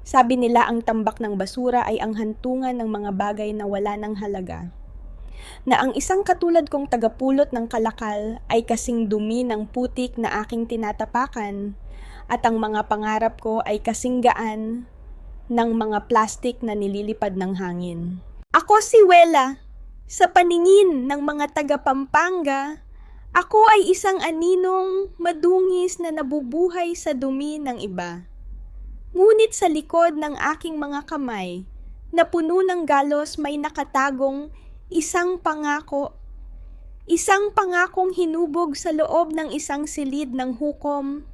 Sabi nila ang tambak ng basura ay ang hantungan ng mga bagay na wala ng halaga. Na ang isang katulad kong tagapulot ng kalakal ay kasing dumi ng putik na aking tinatapakan at ang mga pangarap ko ay kasing gaan ng mga plastik na nililipad ng hangin. Ako si Wela. Sa paningin ng mga taga-Pampanga, ako ay isang aninong madungis na nabubuhay sa dumi ng iba. Ngunit sa likod ng aking mga kamay, na puno ng galos may nakatagong isang pangako. Isang pangakong hinubog sa loob ng isang silid ng hukom,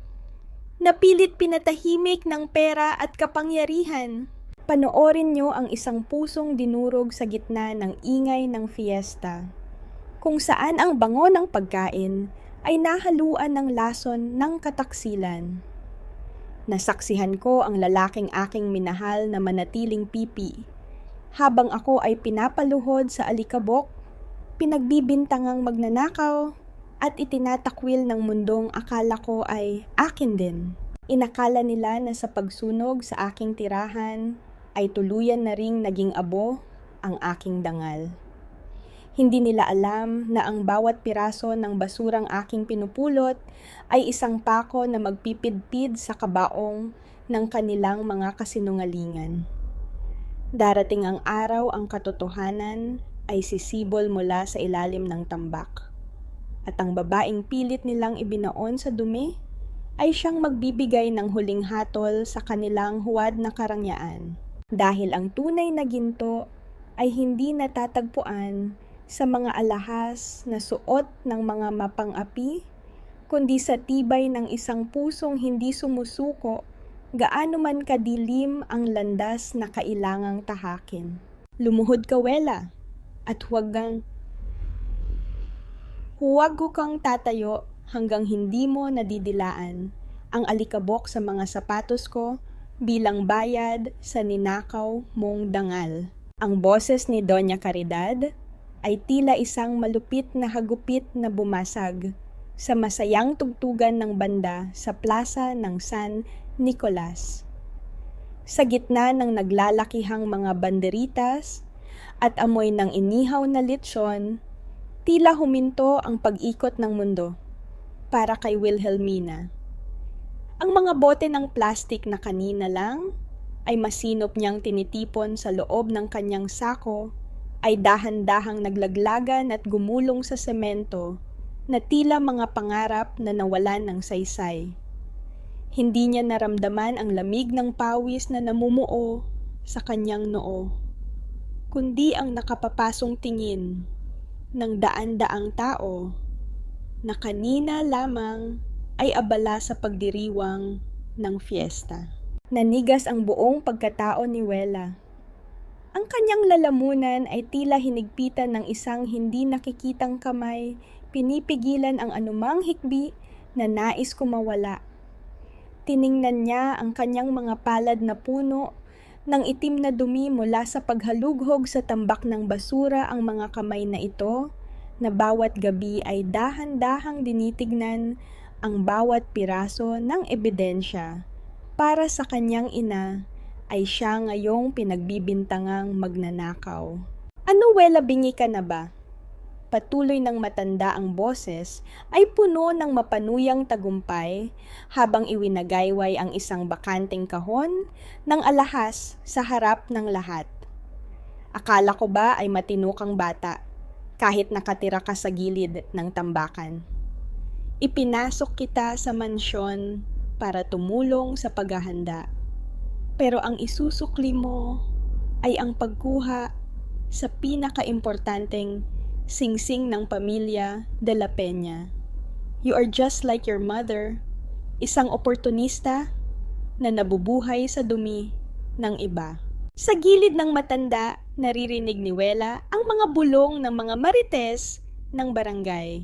na pilit pinatahimik ng pera at kapangyarihan. Panoorin niyo ang isang pusong dinurog sa gitna ng ingay ng fiesta, kung saan ang bango ng pagkain ay nahaluan ng lason ng kataksilan. Nasaksihan ko ang lalaking aking minahal na manatiling pipi, habang ako ay pinapaluhod sa alikabok, pinagbibintangang magnanakaw, at itinatakwil ng mundong akala ko ay akin din. Inakala nila na sa pagsunog sa aking tirahan, ay tuluyan na ring naging abo ang aking dangal. Hindi nila alam na ang bawat piraso ng basurang aking pinupulot ay isang pako na magpipidpid sa kabaong ng kanilang mga kasinungalingan. Darating ang araw ang katotohanan ay sisibol mula sa ilalim ng tambak. At ang babaeng pilit nilang ibinaon sa dumi ay siyang magbibigay ng huling hatol sa kanilang huwad na karangyaan. Dahil ang tunay na ginto ay hindi natatagpuan sa mga alahas na suot ng mga mapang-api, kundi sa tibay ng isang pusong hindi sumusuko gaano man kadilim ang landas na kailangang tahakin. Lumuhod ka, Wela, at huwag kang tatayo hanggang hindi mo nadidilaan ang alikabok sa mga sapatos ko bilang bayad sa ninakaw mong dangal. Ang boses ni Doña Caridad ay tila isang malupit na hagupit na bumasag sa masayang tugtugan ng banda sa plaza ng San Nicolas. Sa gitna ng naglalakihang mga banderitas at amoy ng inihaw na lechon, tila huminto ang pag-ikot ng mundo para kay Wilhelmina. Ang mga bote ng plastik na kanina lang ay masinop niyang tinitipon sa loob ng kanyang sako ay dahan-dahang naglaglagan at gumulong sa semento na tila mga pangarap na nawalan ng saysay. Hindi niya naramdaman ang lamig ng pawis na namumuo sa kanyang noo, kundi ang nakapapasong tingin ng daan-daang tao na kanina lamang ay abala sa pagdiriwang ng fiesta. Nanigas ang buong pagkatao ni Wela. Ang kanyang lalamunan ay tila hinigpitan ng isang hindi nakikitang kamay, pinipigilan ang anumang hikbi na nais kumawala. Tiningnan niya ang kanyang mga palad na puno ng itim na dumi mula sa paghalughog sa tambak ng basura ang mga kamay na ito, na bawat gabi ay dahan-dahang dinitignan ang bawat piraso ng ebidensya para sa kanyang ina ay siya ngayong pinagbibintangang magnanakaw. Ano, Wela, bingi ka na ba? Patuloy ng matanda ang boses ay puno ng mapanuyang tagumpay habang iwinagayway ang isang bakanteng kahon ng alahas sa harap ng lahat. Akala ko ba ay matinukang bata kahit nakatira ka sa gilid ng tambakan? Ipinasok kita sa mansyon para tumulong sa paghahanda. Pero ang isusukli mo ay ang pagkuha sa pinakaimportanteng singsing ng pamilya de la Peña. You are just like your mother, isang oportunista na nabubuhay sa dumi ng iba. Sa gilid ng matanda, naririnig ni Wela ang mga bulong ng mga marites ng barangay.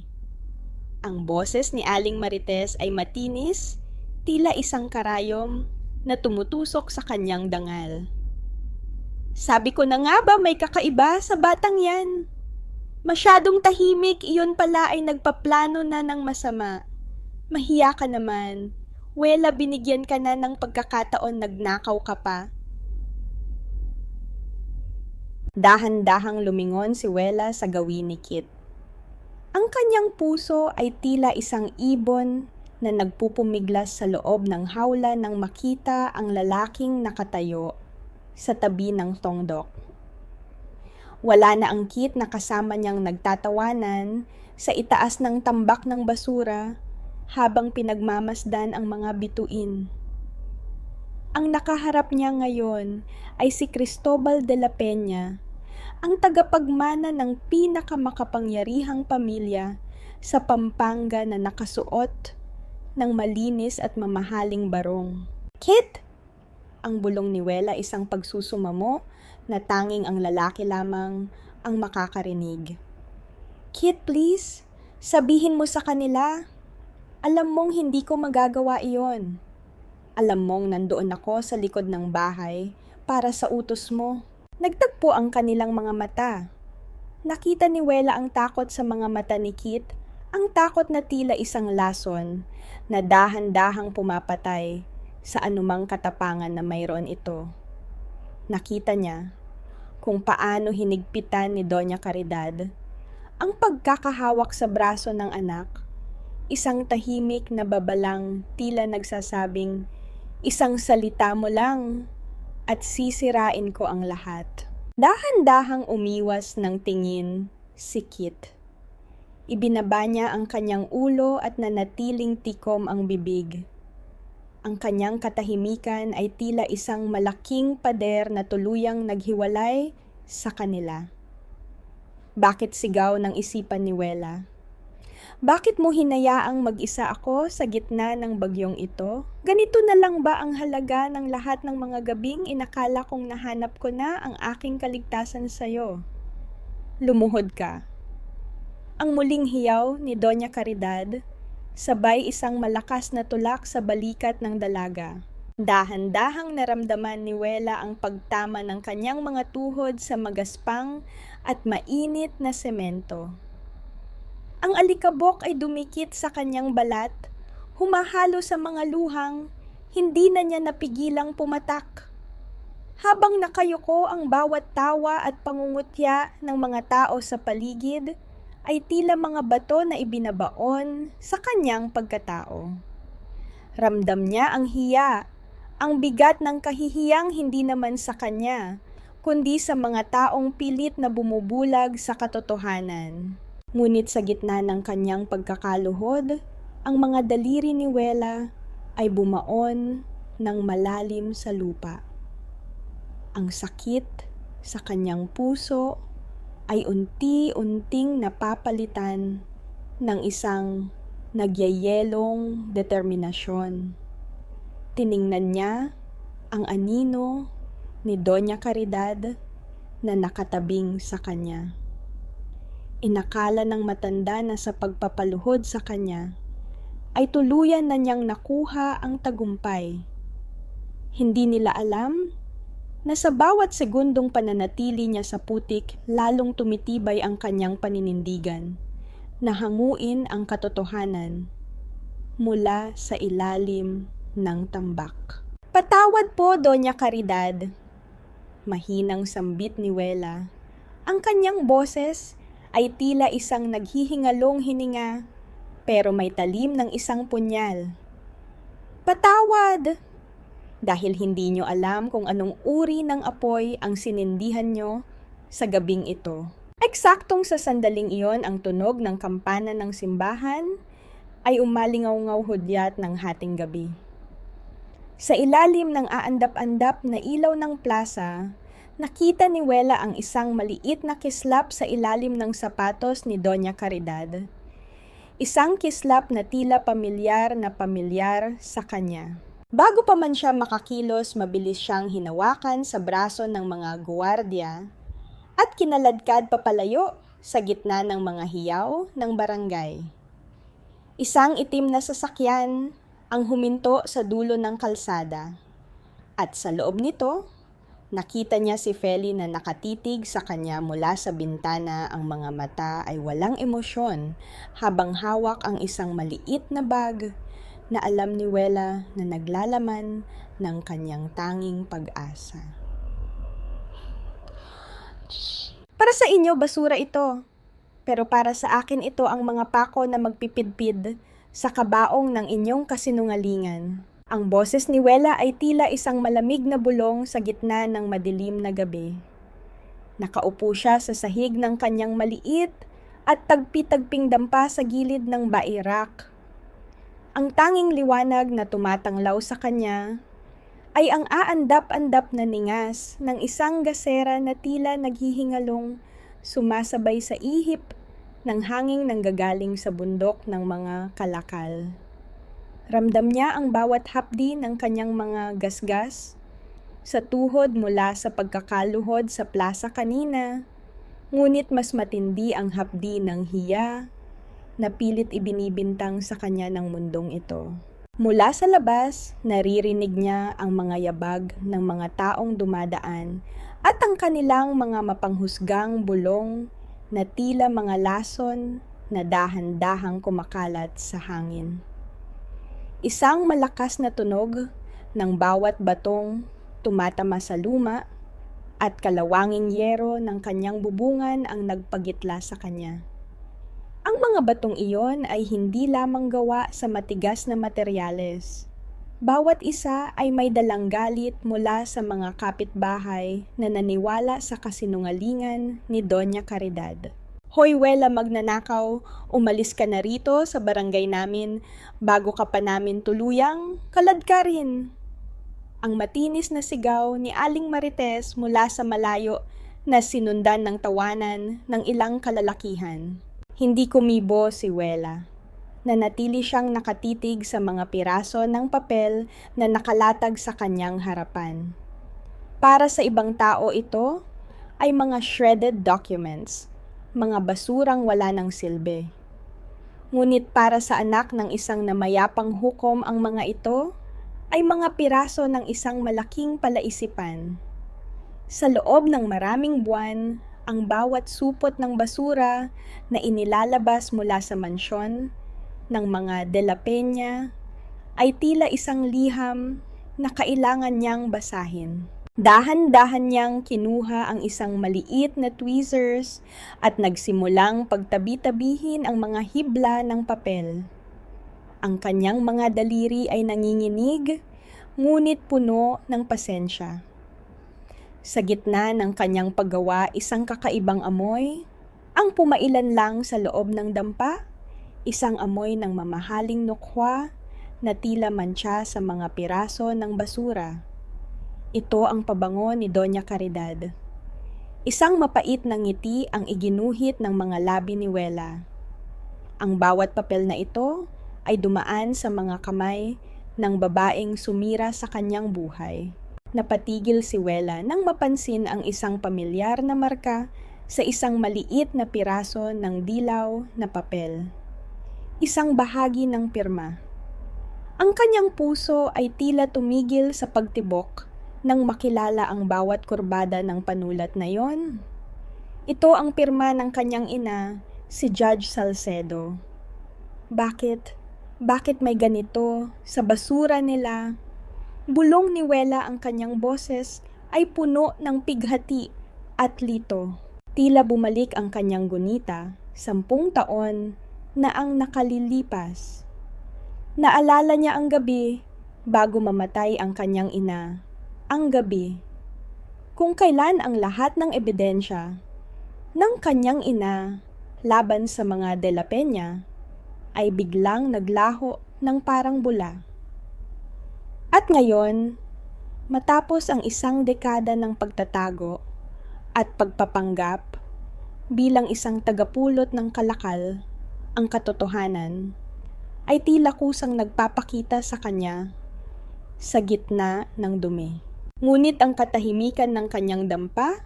Ang boses ni Aling Marites ay matinis, tila isang karayom na tumutusok sa kanyang dangal. Sabi ko na nga ba may kakaiba sa batang yan? Masyadong tahimik, iyon pala ay nagpaplano na ng masama. Mahiya ka naman. Wela, binigyan ka na ng pagkakataon, nagnakaw ka pa. Dahan-dahang lumingon si Wela sa gawin ni Kit. Ang kanyang puso ay tila isang ibon na nagpupumiglas sa loob ng hawla nang makita ang lalaking nakatayo sa tabi ng tongdok. Wala na ang Kit na kasama niyang nagtatawanan sa itaas ng tambak ng basura habang pinagmamasdan ang mga bituin. Ang nakaharap niya ngayon ay si Cristobal de la Peña, ang tagapagmana ng pinakamakapangyarihang pamilya sa Pampanga na nakasuot ng malinis at mamahaling barong. Kit! Ang bulong ni Wela isang pagsusumamo na tanging ang lalaki lamang ang makakarinig. Kit, please, sabihin mo sa kanila. Alam mong hindi ko magagawa iyon. Alam mong nandoon ako sa likod ng bahay para sa utos mo. Nagtagpo ang kanilang mga mata. Nakita ni Wela ang takot sa mga mata ni Kit, ang takot na tila isang lason na dahan-dahang pumapatay sa anumang katapangan na mayroon ito. Nakita niya kung paano hinigpitan ni Doña Caridad ang pagkakahawak sa braso ng anak, isang tahimik na babalang tila nagsasabing, "Isang salita mo lang at sisirain ko ang lahat." Dahan-dahang umiwas ng tingin si Kit. Ibinaba niya ang kanyang ulo at nanatiling tikom ang bibig. Ang kanyang katahimikan ay tila isang malaking pader na tuluyang naghiwalay sa kanila. Bakit sigaw ng isipan ni Wela? Bakit mo hinayaang mag-isa ako sa gitna ng bagyong ito? Ganito na lang ba ang halaga ng lahat ng mga gabing inakala kong nahanap ko na ang aking kaligtasan sa'yo? Lumuhod ka. Ang muling hiyaw ni Doña Caridad, sabay isang malakas na tulak sa balikat ng dalaga. Dahan-dahang naramdaman ni Wela ang pagtama ng kanyang mga tuhod sa magaspang at mainit na semento. Ang alikabok ay dumikit sa kanyang balat, humahalo sa mga luhang, hindi na niya napigilang pumatak. Habang nakayuko ang bawat tawa at pangungutya ng mga tao sa paligid, ay tila mga bato na ibinabaon sa kanyang pagkatao. Ramdam niya ang hiya, ang bigat ng kahihiyang hindi naman sa kanya, kundi sa mga taong pilit na bumubulag sa katotohanan. Ngunit sa gitna ng kanyang pagkakaluhod, ang mga daliri ni Wela ay bumaon ng malalim sa lupa. Ang sakit sa kanyang puso ay unti-unting napapalitan ng isang nagyayelong determinasyon. Tiningnan niya ang anino ni Doña Caridad na nakatabing sa kanya. Inakala ng matanda na sa pagpapaluhod sa kanya ay tuluyan na niyang nakuha ang tagumpay. Hindi nila alam na sa bawat segundong pananatili niya sa putik, lalong tumitibay ang kanyang paninindigan na hanguin ang katotohanan mula sa ilalim ng tambak. "Patawad po, Doña Caridad," mahinang sambit ni Wela. Ang kanyang boses ay tila isang naghihingalong hininga, pero may talim ng isang punyal. "Patawad! Dahil hindi nyo alam kung anong uri ng apoy ang sinindihan nyo sa gabing ito." Eksaktong sa sandaling iyon ang tunog ng kampana ng simbahan ay umalingaw-ngaw hudyat ng hating gabi. Sa ilalim ng aandap-andap na ilaw ng plaza, nakita ni Wela ang isang maliit na kislap sa ilalim ng sapatos ni Doña Caridad. Isang kislap na tila pamilyar sa kanya. Bago pa man siya makakilos, mabilis siyang hinawakan sa braso ng mga guwardiya at kinaladkad papalayo sa gitna ng mga hiyaw ng barangay. Isang itim na sasakyan ang huminto sa dulo ng kalsada. At sa loob nito, nakita niya si Feli na nakatitig sa kanya mula sa bintana. Ang mga mata ay walang emosyon habang hawak ang isang maliit na bag na alam ni Wela na naglalaman ng kanyang tanging pag-asa. Para sa inyo, basura ito. Pero para sa akin ito ang mga pako na magpipidpid sa kabaong ng inyong kasinungalingan. Ang boses ni Wela ay tila isang malamig na bulong sa gitna ng madilim na gabi. Nakaupo siya sa sahig ng kanyang maliit at tagpi-tagping dampa sa gilid ng bairak. Ang tanging liwanag na tumatanglaw sa kanya ay ang aandap-andap na ningas ng isang gasera na tila naghihingalong sumasabay sa ihip ng hanging nanggagaling sa bundok ng mga kalakal. Ramdam niya ang bawat hapdi ng kanyang mga gasgas sa tuhod mula sa pagkakaluhod sa plaza kanina, ngunit mas matindi ang hapdi ng hiya na pilit ibinibintang sa kanya ng mundong ito. Mula sa labas, naririnig niya ang mga yabag ng mga taong dumadaan at ang kanilang mga mapanghusgang bulong na tila mga lason na dahan-dahang kumakalat sa hangin. Isang malakas na tunog ng bawat batong tumatama sa luma at kalawanging yero ng kanyang bubungan ang nagpagitla sa kanya. Ang mga batong iyon ay hindi lamang gawa sa matigas na materyales. Bawat isa ay may dalang galit mula sa mga kapitbahay na naniwala sa kasinungalingan ni Doña Caridad. Hoy Wela magnanakaw, umalis ka na rito sa barangay namin bago ka pa namin tuluyang kalad ka rin. Ang matinis na sigaw ni Aling Marites mula sa malayo na sinundan ng tawanan ng ilang kalalakihan. Hindi kumibo si Wela. Nanatili siyang nakatitig sa mga piraso ng papel na nakalatag sa kanyang harapan. Para sa ibang tao ito ay mga shredded documents, mga basurang wala ng silbi. Ngunit para sa anak ng isang namayapang hukom ang mga ito ay mga piraso ng isang malaking palaisipan. Sa loob ng maraming buwan, ang bawat supot ng basura na inilalabas mula sa mansyon ng mga De La Peña ay tila isang liham na kailangan niyang basahin. Dahan-dahan niyang kinuha ang isang maliit na tweezers at nagsimulang pagtabi-tabihin ang mga hibla ng papel. Ang kanyang mga daliri ay nanginginig, ngunit puno ng pasensya. Sa gitna ng kanyang paggawa isang kakaibang amoy, ang pumailan lang sa loob ng dampa, isang amoy ng mamahaling nukwa na tila mantsa sa mga piraso ng basura. Ito ang pabango ni Doña Caridad. Isang mapait na ngiti ang iginuhit ng mga labi ni Wela. Ang bawat papel na ito ay dumaan sa mga kamay ng babaeng sumira sa kanyang buhay. Napatigil si Wela nang mapansin ang isang pamilyar na marka sa isang maliit na piraso ng dilaw na papel. Isang bahagi ng pirma. Ang kanyang puso ay tila tumigil sa pagtibok nang makilala ang bawat kurbada ng panulat na yon. Ito ang pirma ng kanyang ina, si Judge Salcedo. Bakit may ganito sa basura nila? Bulong ni Wela ang kanyang boses ay puno ng pighati at lito. Tila bumalik ang kanyang gunita, 10 taon na ang nakalilipas. Naalala niya ang gabi bago mamatay ang kanyang ina. Ang gabi, kung kailan ang lahat ng ebidensya ng kanyang ina laban sa mga De La Peña ay biglang naglaho ng parang bula. At ngayon, matapos ang isang dekada ng pagtatago at pagpapanggap bilang isang tagapulot ng kalakal, ang katotohanan ay tila kusang nagpapakita sa kanya sa gitna ng dumi. Ngunit ang katahimikan ng kanyang dampa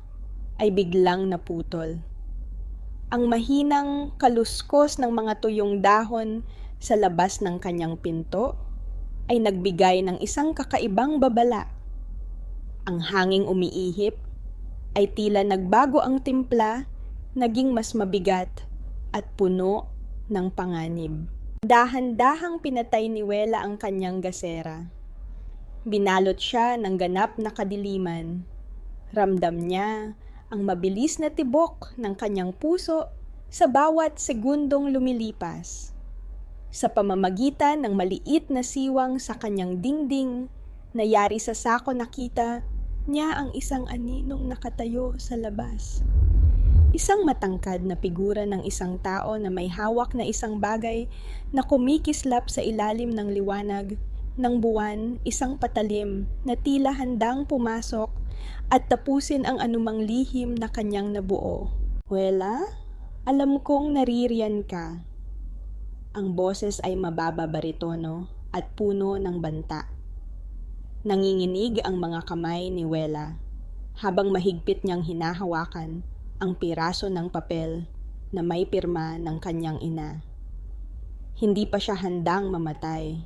ay biglang naputol. Ang mahinang kaluskos ng mga tuyong dahon sa labas ng kanyang pinto ay nagbigay ng isang kakaibang babala. Ang hanging umiihip ay tila nagbago ang timpla, naging mas mabigat at puno ng panganib. Dahan-dahang pinatay ni Wela ang kanyang gasera. Binalot siya ng ganap na kadiliman. Ramdam niya ang mabilis na tibok ng kanyang puso sa bawat segundong lumilipas. Sa pamamagitan ng maliit na siwang sa kanyang dingding, nayari sa sako nakita niya ang isang aninong nakatayo sa labas. Isang matangkad na figura ng isang tao na may hawak na isang bagay na kumikislap sa ilalim ng liwanag ng buwan, isang patalim na tila handang pumasok at tapusin ang anumang lihim na kanyang nabuo. "Wela, alam kong naririyan ka." Ang boses ay mababa baritono at puno ng banta. Nanginginig ang mga kamay ni Wela habang mahigpit niyang hinahawakan ang piraso ng papel na may pirma ng kanyang ina. Hindi pa siya handang mamatay.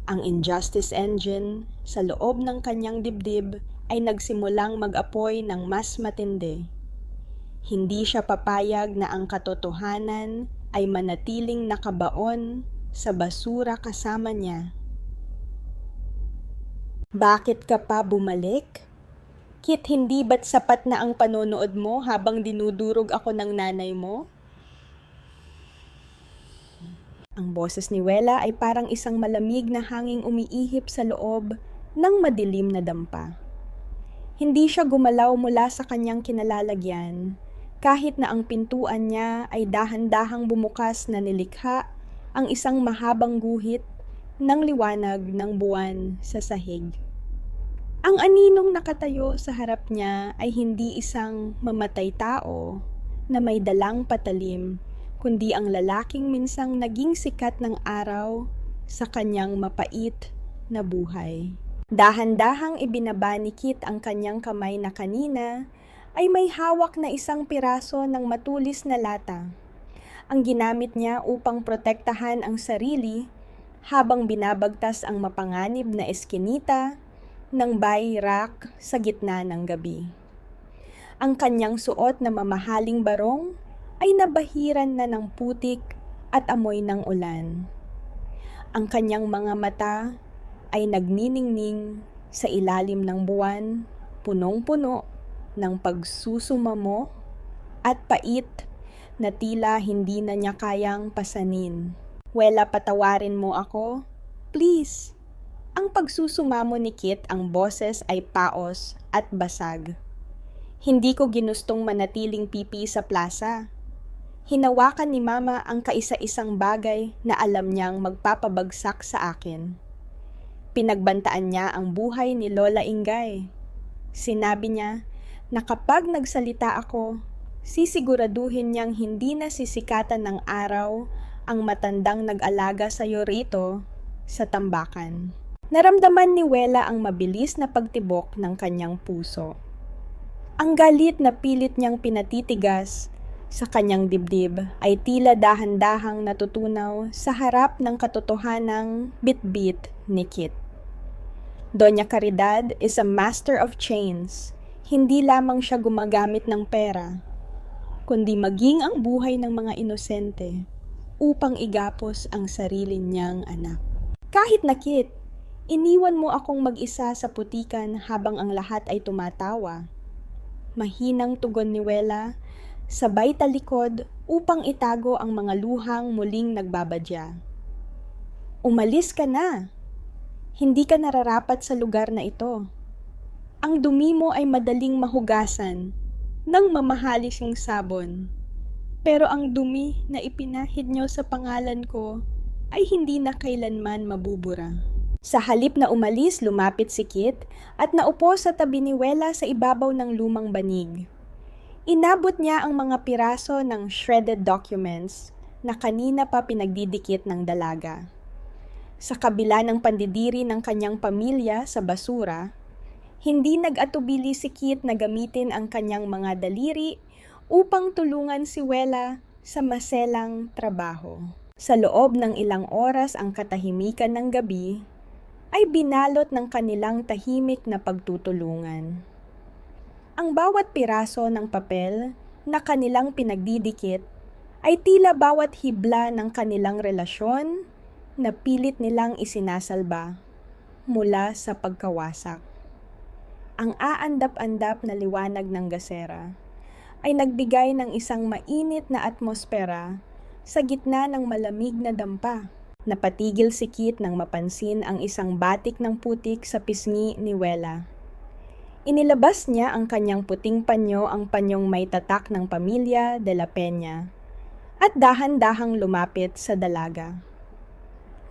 Ang injustice engine sa loob ng kanyang dibdib ay nagsimulang mag-apoy ng mas matindi. Hindi siya papayag na ang katotohanan ay manatiling nakabaon sa basura kasama niya. "Bakit ka pa bumalik? Kit, hindi ba't sapat na ang panonood mo habang dinudurog ako ng nanay mo?" Ang boses ni Wela ay parang isang malamig na hanging umiihip sa loob ng madilim na dampa. Hindi siya gumalaw mula sa kanyang kinalalagyan, kahit na ang pintuan niya ay dahan-dahang bumukas na nilikha ang isang mahabang guhit ng liwanag ng buwan sa sahig. Ang aninong nakatayo sa harap niya ay hindi isang mamatay tao na may dalang patalim, kundi ang lalaking minsang naging sikat ng araw sa kanyang mapait na buhay. Dahan-dahang ibinaba ni Kit ang kanyang kamay na kanina ay may hawak na isang piraso ng matulis na lata. Ang ginamit niya upang protektahan ang sarili habang binabagtas ang mapanganib na eskinita ng bayrak sa gitna ng gabi. Ang kanyang suot na mamahaling barong ay nabahiran na ng putik at amoy ng ulan. Ang kanyang mga mata ay nagniningning sa ilalim ng buwan, punong-puno ng pagsusumamo at pait na tila hindi na niya kayang pasanin. "Wela, patawarin mo ako, please." Ang pagsusumamo ni Kit, ang boses ay paos at basag. "Hindi ko ginustong manatiling pipi sa plaza." Hinawakan ni Mama ang kaisa-isang bagay na alam niyang magpapabagsak sa akin. Pinagbantaan niya ang buhay ni Lola Ingay. Sinabi niya na kapag nagsalita ako, sisiguraduhin niyang hindi na sisikatan ng araw ang matandang nag-alaga sa'yo rito sa tambakan. Naramdaman ni Wela ang mabilis na pagtibok ng kanyang puso. Ang galit na pilit niyang pinatitigas sa kanyang dibdib ay tila dahan-dahang natutunaw sa harap ng katotohanang bit-bit ni Kit. Doña Caridad is a master of chains. Hindi lamang siya gumagamit ng pera, kundi maging ang buhay ng mga inosente upang igapos ang sarili niyang anak. "Kahit na, Kit, iniwan mo akong mag-isa sa putikan habang ang lahat ay tumatawa." Mahinang tugon ni Wela, sabay talikod upang itago ang mga luhang muling nagbabadya. "Umalis ka na. Hindi ka nararapat sa lugar na ito. Ang dumi mo ay madaling mahugasan ng mamahaling sabon. Pero ang dumi na ipinahid niyo sa pangalan ko ay hindi na kailanman mabubura." Sa halip na umalis, lumapit si Kit at naupo sa tabi ni Wela sa ibabaw ng lumang banig. Inabot niya ang mga piraso ng shredded documents na kanina pa pinagdidikit ng dalaga. Sa kabila ng pandidiri ng kanyang pamilya sa basura, hindi nag-atubili si Kit na gamitin ang kanyang mga daliri upang tulungan si Wela sa maselang trabaho. Sa loob ng ilang oras ang katahimikan ng gabi ay binalot ng kanilang tahimik na pagtutulungan. Ang bawat piraso ng papel na kanilang pinagdidikit ay tila bawat hibla ng kanilang relasyon na pilit nilang isinasalba mula sa pagkawasak. ang aandap-andap na liwanag ng gasera ay nagbigay ng isang mainit na atmosfera sa gitna ng malamig na dampa. Napatigil si Kit nang mapansin ang isang batik ng putik sa pisngi ni Wela. Inilabas niya ang kanyang puting panyo, ang panyong may tatak ng pamilya de la Peña, at dahan-dahang lumapit sa dalaga.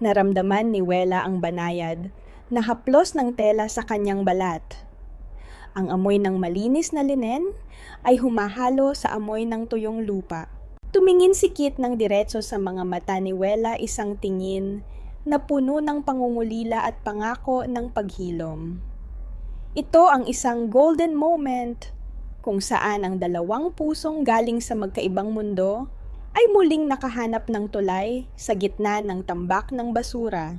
Naramdaman ni Wela ang banayad na haplos ng tela sa kanyang balat. Ang amoy ng malinis na linen ay humahalo sa amoy ng tuyong lupa. Tumingin si Kit ng diretso sa mga mata ni Wela, isang tingin na puno ng pangungulila at pangako ng paghilom. Ito ang isang golden moment kung saan ang dalawang pusong galing sa magkaibang mundo ay muling nakahanap ng tulay sa gitna ng tambak ng basura.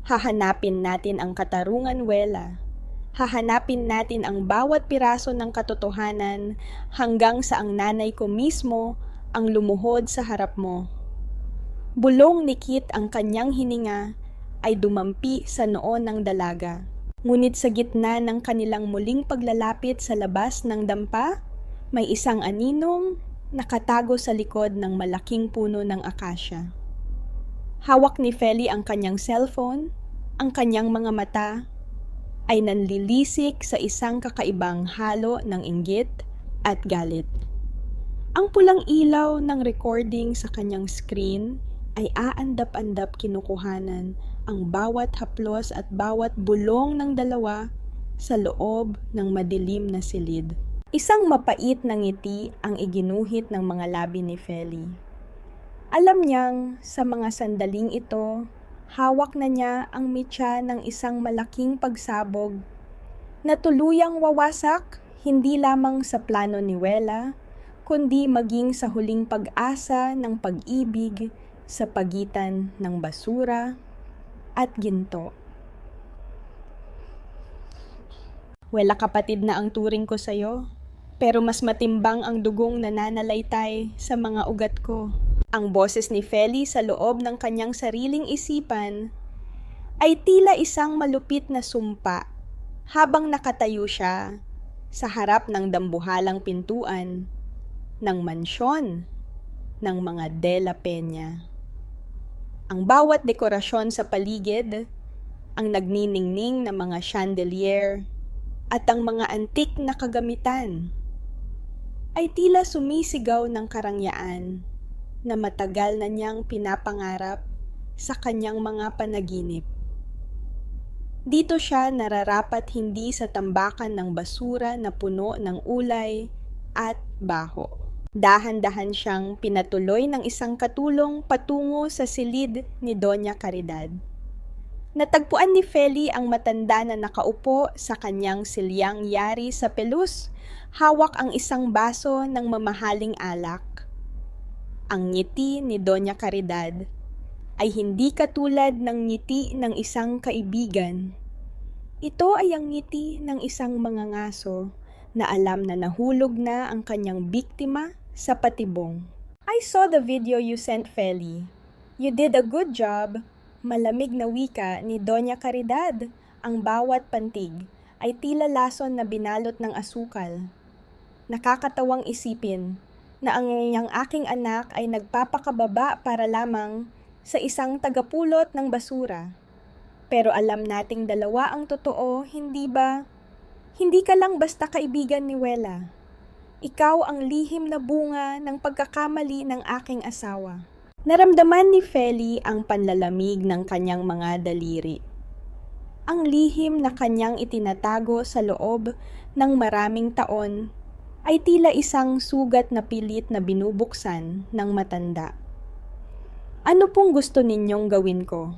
Hahanapin natin ang katarungan, Wela. Hahanapin natin ang bawat piraso ng katotohanan hanggang sa ang nanay ko mismo ang lumuhod sa harap mo. Bulong ni Kit ang kanyang hininga ay dumampi sa noo ng dalaga. Ngunit sa gitna ng kanilang muling paglalapit sa labas ng dampa, may isang aninong nakatago sa likod ng malaking puno ng akasya. Hawak ni Feli ang kanyang cellphone, ang kanyang mga mata ay nanlilisik sa isang kakaibang halo ng inggit at galit. Ang pulang ilaw ng recording sa kanyang screen ay aandap-andap kinukuhanan ang bawat haplos at bawat bulong ng dalawa sa loob ng madilim na silid. Isang mapait na ngiti ang iginuhit ng mga labi ni Feli. Alam niyang sa mga sandaling ito, hawak na niya ang mitya ng isang malaking pagsabog na tuluyang wawasak hindi lamang sa plano ni Wela, kundi maging sa huling pag-asa ng pag-ibig sa pagitan ng basura at ginto. Wela, kapatid na ang turing ko sa'yo, pero mas matimbang ang dugong nananalaytay sa mga ugat ko. Ang boses ni Feli sa loob ng kanyang sariling isipan ay tila isang malupit na sumpa habang nakatayo siya sa harap ng dambuhalang pintuan ng mansyon ng mga De La Peña. Ang bawat dekorasyon sa paligid, ang nagniningning na mga chandelier at ang mga antik na kagamitan ay tila sumisigaw ng karangyaan na matagal na niyang pinapangarap sa kanyang mga panaginip. Dito siya nararapat hindi sa tambakan ng basura na puno ng ulay at baho. Dahan-dahan siyang pinatuloy ng isang katulong patungo sa silid ni Doña Caridad. Natagpuan ni Feli ang matanda na nakaupo sa kanyang silyang yari sa pelus, hawak ang isang baso ng mamahaling alak. Ang ngiti ni Doña Caridad ay hindi katulad ng ngiti ng isang kaibigan. Ito ay ang ngiti ng isang mangangaso na alam na nahulog na ang kanyang biktima sa patibong. I saw the video you sent, Feli. You did a good job. Malamig na wika ni Doña Caridad. Ang bawat pantig ay tila lason na binalot ng asukal. Nakakatawang isipin na ang aking anak ay nagpapakababa para lamang sa isang tagapulot ng basura. Pero alam nating dalawa ang totoo, hindi ba? Hindi ka lang basta kaibigan ni Wela. Ikaw ang lihim na bunga ng pagkakamali ng aking asawa. Naramdaman ni Feli ang panlalamig ng kanyang mga daliri. Ang lihim na kanyang itinatago sa loob ng maraming taon ay tila isang sugat na pilit na binubuksan ng matanda. Ano pong gusto ninyong gawin ko?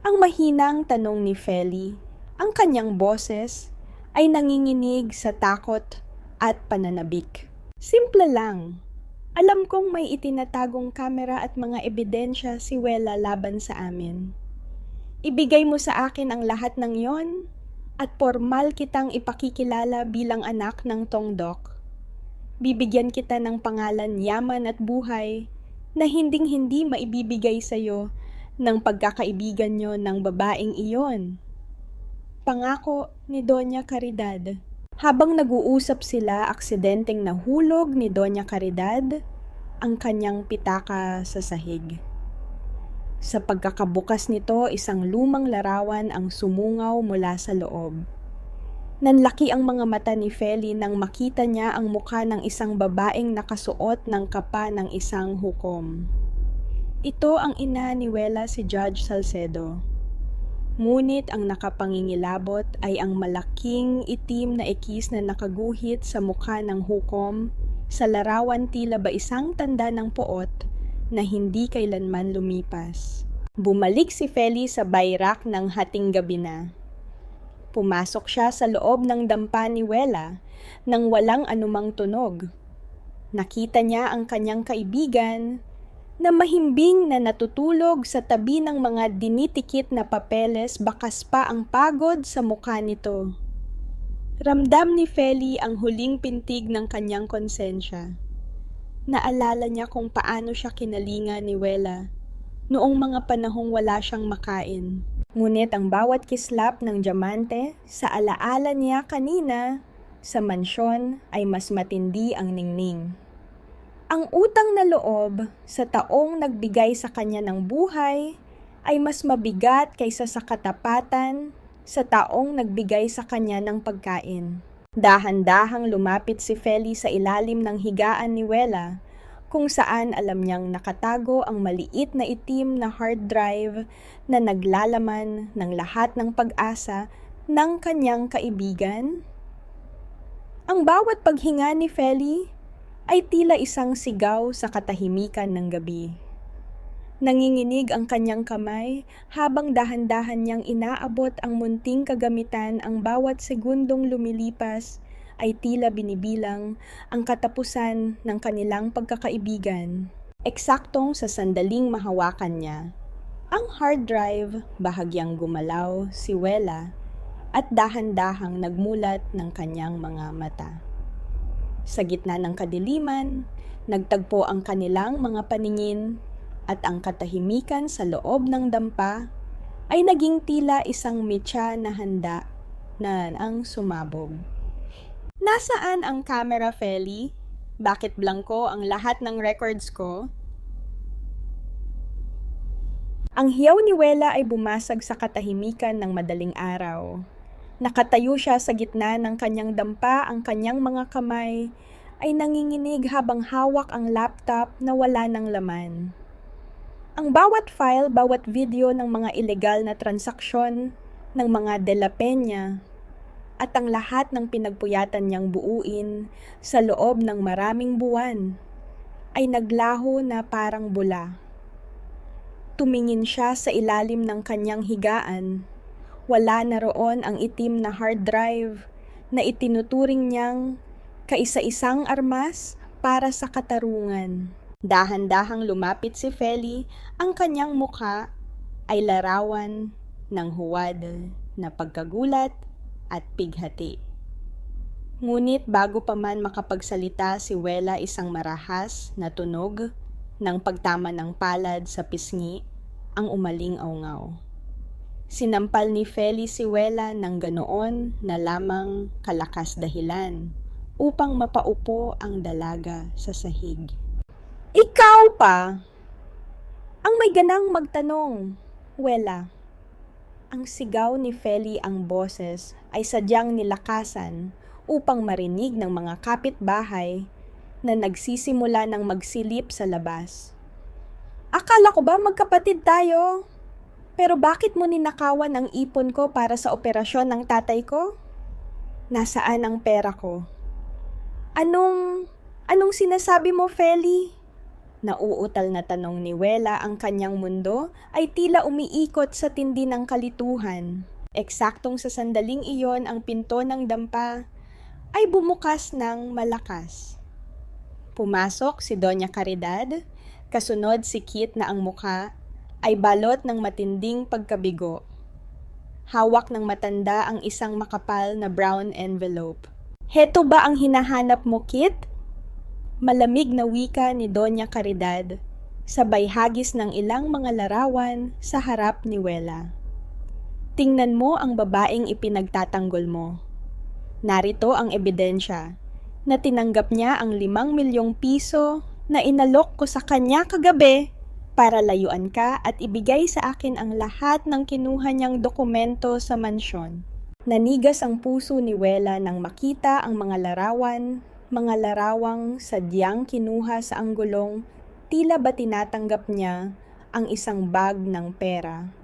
Ang mahinang tanong ni Feli, ang kanyang boses ay nanginginig sa takot at pananabik. Simple lang. Alam kong may itinatagong kamera at mga ebidensya si Wela laban sa amin. Ibigay mo sa akin ang lahat ng yon at formal kitang ipakikilala bilang anak ng Tongdok. Bibigyan kita ng pangalan, yaman at buhay na hinding-hindi maibibigay sa iyo ng pagkakaibigan nyo ng babaeng iyon. pangako ni Doña Caridad. Habang nag-uusap sila, aksidenteng nahulog ni Doña Caridad ang kanyang pitaka sa sahig. Sa pagkakabukas nito, isang lumang larawan ang sumungaw mula sa loob. Nanlaki ang mga mata ni Feli nang makita niya ang mukha ng isang babaeng nakasuot ng kapa ng isang hukom. Ito ang ina ni Wela, si Judge Salcedo. Ngunit ang nakapangingilabot ay ang malaking itim na ekis na nakaguhit sa mukha ng hukom. Sa larawan tila ba isang tanda ng poot na hindi kailanman lumipas. Bumalik si Feli sa bayrak ng hating gabi na. Pumasok siya sa loob ng dampa ni Wela nang walang anumang tunog. Nakita niya ang kanyang kaibigan na mahimbing na natutulog sa tabi ng mga dinitikit na papeles, bakas pa ang pagod sa mukha nito. Ramdam ni Feli ang huling pintig ng kanyang konsensya. Naalala niya kung paano siya kinalinga ni Wela noong mga panahong wala siyang makain. Ngunit ang bawat kislap ng diamante sa alaala niya kanina sa mansyon ay mas matindi ang ningning. Ang utang na loob sa taong nagbigay sa kanya ng buhay ay mas mabigat kaysa sa katapatan sa taong nagbigay sa kanya ng pagkain. Dahan-dahang lumapit si Feli sa ilalim ng higaan ni Wela, kung saan alam niyang nakatago ang maliit na itim na hard drive na naglalaman ng lahat ng pag-asa ng kanyang kaibigan. Ang bawat paghinga ni Feli ay tila isang sigaw sa katahimikan ng gabi. Nanginginig ang kanyang kamay habang dahan-dahan niyang inaabot ang munting kagamitan. Ang bawat segundong lumilipas ay tila binibilang ang katapusan ng kanilang pagkakaibigan. Eksaktong sa sandaling mahawakan niya ang hard drive, bahagyang gumalaw si Wela at dahan-dahang nagmulat ng kanyang mga mata. Sa gitna ng kadiliman, nagtagpo ang kanilang mga paningin at ang katahimikan sa loob ng dampa ay naging tila isang mitya na handa na ang sumabog. Nasaan ang camera, Feli? Bakit blanko ang lahat ng records ko? Ang hiyaw ni Wela ay bumasag sa katahimikan ng madaling araw. Nakatayo siya sa gitna ng kanyang dampa, ang kanyang mga kamay ay nanginginig habang hawak ang laptop na wala ng laman. Ang bawat file, bawat video ng mga ilegal na transaksyon ng mga De La Peña at ang lahat ng pinagpuyatan niyang buuin sa loob ng maraming buwan ay naglaho na parang bula. Tumingin siya sa ilalim ng kanyang higaan. Wala na roon ang itim na hard drive na itinuturing niyang kaisa-isang armas para sa katarungan. Dahan-dahang lumapit si Feli, ang kanyang mukha ay larawan ng huwad na pagkagulat at pighati. Ngunit bago pa man makapagsalita si Wela, isang marahas na tunog ng pagtama ng palad sa pisngi ang umaling-awngaw. Sinampal ni Feli si Wela ng ganoon na lamang kalakas dahilan upang mapaupo ang dalaga sa sahig. Ikaw pa! Ang may ganang magtanong, Wela. Ang sigaw ni Feli, ang boses ay sadyang nilakasan upang marinig ng mga kapitbahay na nagsisimula ng magsilip sa labas. Akala ko ba magkapatid tayo? Pero bakit mo ninakawan ang ipon ko para sa operasyon ng tatay ko? Nasaan ang pera ko? Anong sinasabi mo, Feli? Nauutal na tanong ni Wela. Ang kanyang mundo ay tila umiikot sa tindi ng kalituhan. Eksaktong sa sandaling iyon, ang pinto ng dampa ay bumukas ng malakas. Pumasok si Doña Caridad, kasunod si Kit na ang mukha ay balot ng matinding pagkabigo. Hawak ng matanda ang isang makapal na brown envelope. Heto ba ang hinahanap mo, Kit? Malamig na wika ni Doña Caridad, sabay hagis ng ilang mga larawan sa harap ni Wela. Tingnan mo ang babaeng ipinagtatanggol mo. Narito ang ebidensya na tinanggap niya ang 5 milyong piso na inalok ko sa kanya kagabi para layuan ka at ibigay sa akin ang lahat ng kinuha niyang dokumento sa mansyon. Nanigas ang puso ni Wela nang makita ang mga larawang sadyang kinuha sa anggulong, tila ba tinatanggap niya ang isang bag ng pera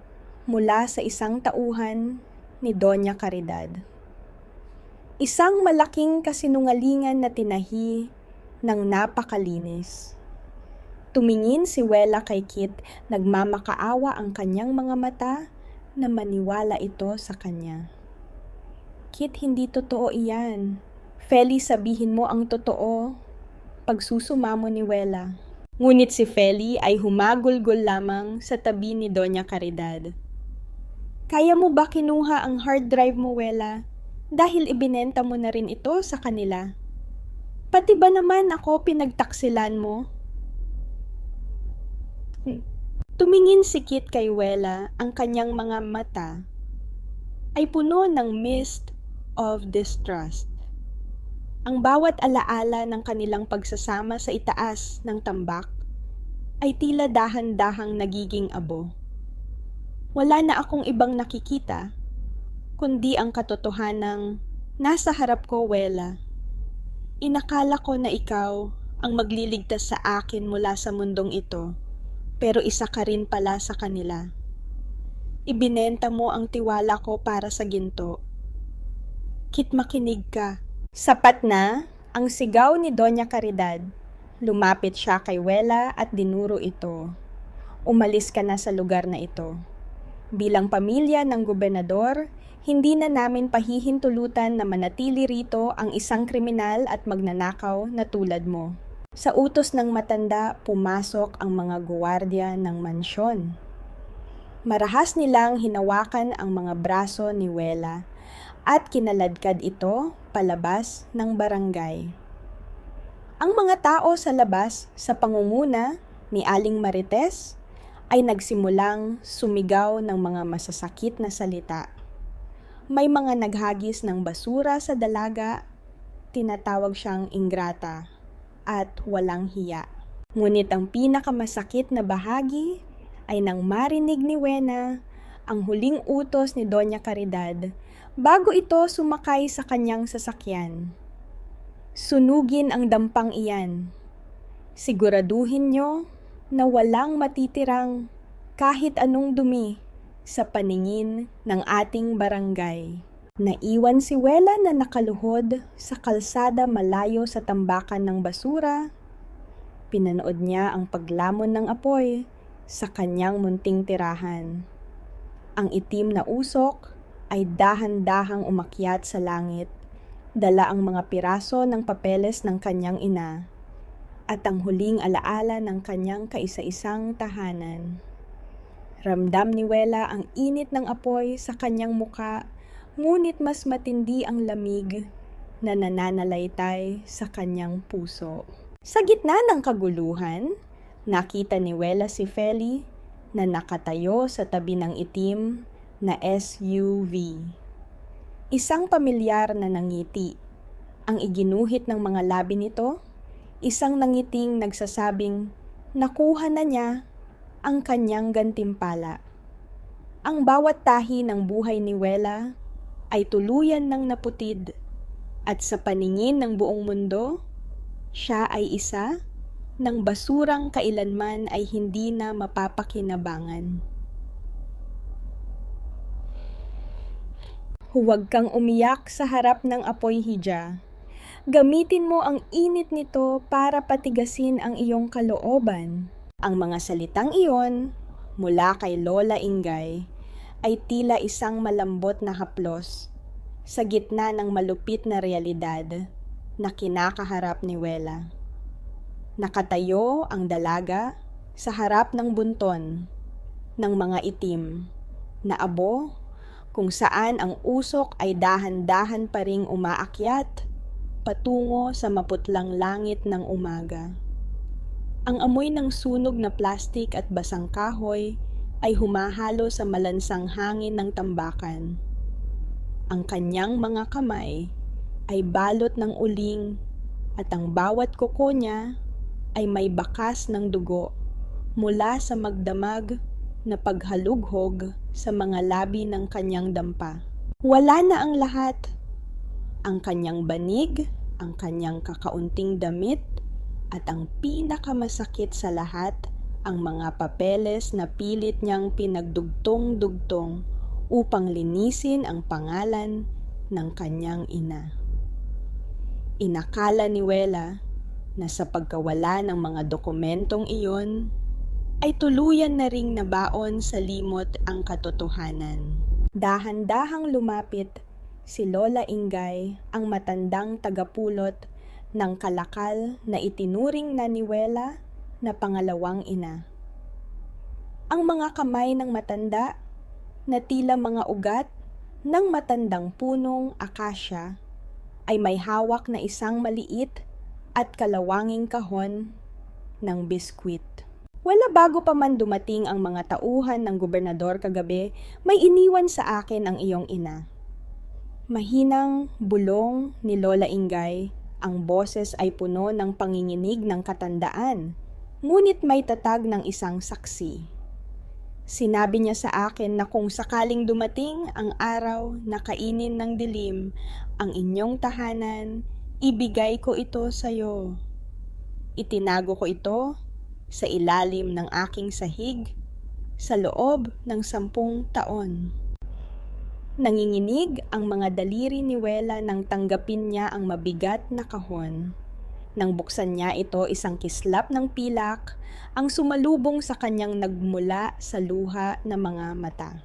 mula sa isang tauhan ni Doña Caridad. Isang malaking kasinungalingan na tinahi ng napakalinis. Tumingin si Wela kay Kit, nagmamakaawa ang kanyang mga mata na maniwala ito sa kanya. Kit, hindi totoo iyan. Feli, sabihin mo ang totoo. Pagsusumamo ni Wela. Ngunit si Feli ay humagulgol lamang sa tabi ni Doña Caridad. Kaya mo ba kinuha ang hard drive mo, Wela? Dahil ibinenta mo na rin ito sa kanila. Pati ba naman ako pinagtaksilan mo? Tumingin si Kit kay Wela, ang kanyang mga mata ay puno ng mist of distrust. Ang bawat alaala ng kanilang pagsasama sa itaas ng tambak ay tila dahan-dahang nagiging abo. Wala na akong ibang nakikita, kundi ang katotohanang nasa harap ko, Wela. Inakala ko na ikaw ang magliligtas sa akin mula sa mundong ito, pero isa ka rin pala sa kanila. Ibinenta mo ang tiwala ko para sa ginto. Kit, makinig ka. Sapat na ang sigaw ni Doña Caridad. Lumapit siya kay Wela at dinuro ito. Umalis ka na sa lugar na ito. Bilang pamilya ng gobernador, hindi na namin pahihintulutan na manatili rito ang isang kriminal at magnanakaw na tulad mo. Sa utos ng matanda, pumasok ang mga guwardiya ng mansyon. Marahas nilang hinawakan ang mga braso ni Wela at kinaladkad ito palabas ng barangay. Ang mga tao sa labas sa pangunguna ni Aling Marites ay nagsimulang sumigaw ng mga masasakit na salita. May mga naghagis ng basura sa dalaga, tinatawag siyang ingrata at walang hiya. Ngunit ang pinakamasakit na bahagi ay nang marinig ni Wena ang huling utos ni Doña Caridad bago ito sumakay sa kanyang sasakyan. Sunugin ang dampang iyan. Siguraduhin niyo na walang matitirang kahit anong dumi sa paningin ng ating barangay. Naiwan si Wela na nakaluhod sa kalsada malayo sa tambakan ng basura. Pinanood niya ang paglamon ng apoy sa kanyang munting tirahan. Ang itim na usok ay dahan-dahang umakyat sa langit, dala ang mga piraso ng papeles ng kanyang ina at ang huling alaala ng kanyang kaisa-isang tahanan. Ramdam ni Wela ang init ng apoy sa kanyang muka, ngunit mas matindi ang lamig na nananalaytay sa kanyang puso. Sa gitna ng kaguluhan, nakita ni Wela si Feli na nakatayo sa tabi ng itim na SUV. Isang pamilyar na nangiti. Ang iginuhit ng mga labi nito, isang nangiting nagsasabing nakuha na niya ang kanyang gantimpala. Ang bawat tahi ng buhay ni Wela ay tuluyan ng naputid at sa paningin ng buong mundo, siya ay isa ng basurang kailanman ay hindi na mapapakinabangan. Huwag kang umiyak sa harap ng apoy hija. Gamitin mo ang init nito para patigasin ang iyong kalooban. Ang mga salitang iyon, mula kay Lola Ingay, ay tila isang malambot na haplos sa gitna ng malupit na realidad na kinakaharap ni Wela. Nakatayo ang dalaga sa harap ng bunton ng mga itim na abo kung saan ang usok ay dahan-dahan pa ring umaakyat patungo sa maputlang langit ng umaga. Ang amoy ng sunog na plastik at basang kahoy ay humahalo sa malansang hangin ng tambakan. Ang kanyang mga kamay ay balot ng uling at ang bawat kuko niya ay may bakas ng dugo mula sa magdamag na paghalughog sa mga labi ng kanyang dampa. Wala na ang lahat. Ang kanyang banig, ang kanyang kakaunting damit, at ang pinakamasakit sa lahat, ang mga papeles na pilit niyang pinagdugtong-dugtong upang linisin ang pangalan ng kanyang ina. Inakala ni Wela na sa pagkawala ng mga dokumentong iyon, ay tuluyan na ring nabaon sa limot ang katotohanan. Dahan-dahang lumapit si Lola Ingay, ang matandang tagapulot ng kalakal na itinuring na ni Wela na pangalawang ina. Ang mga kamay ng matanda na tila mga ugat ng matandang punong akasya ay may hawak na isang maliit at kalawanging kahon ng biskwit. Wala bago pa man dumating ang mga tauhan ng gobernador kagabi, may iniwan sa akin ang iyong ina. Mahinang bulong ni Lola Ingay, ang boses ay puno ng panginginig ng katandaan, ngunit may tatag ng isang saksi. Sinabi niya sa akin na kung sakaling dumating ang araw na kainin ng dilim ang inyong tahanan, ibigay ko ito sa iyo. Itinago ko ito sa ilalim ng aking sahig sa loob ng 10 taon. Nanginginig ang mga daliri ni Wela nang tanggapin niya ang mabigat na kahon. Nang buksan niya ito, isang kislap ng pilak ang sumalubong sa kanyang nagmula sa luha na mga mata.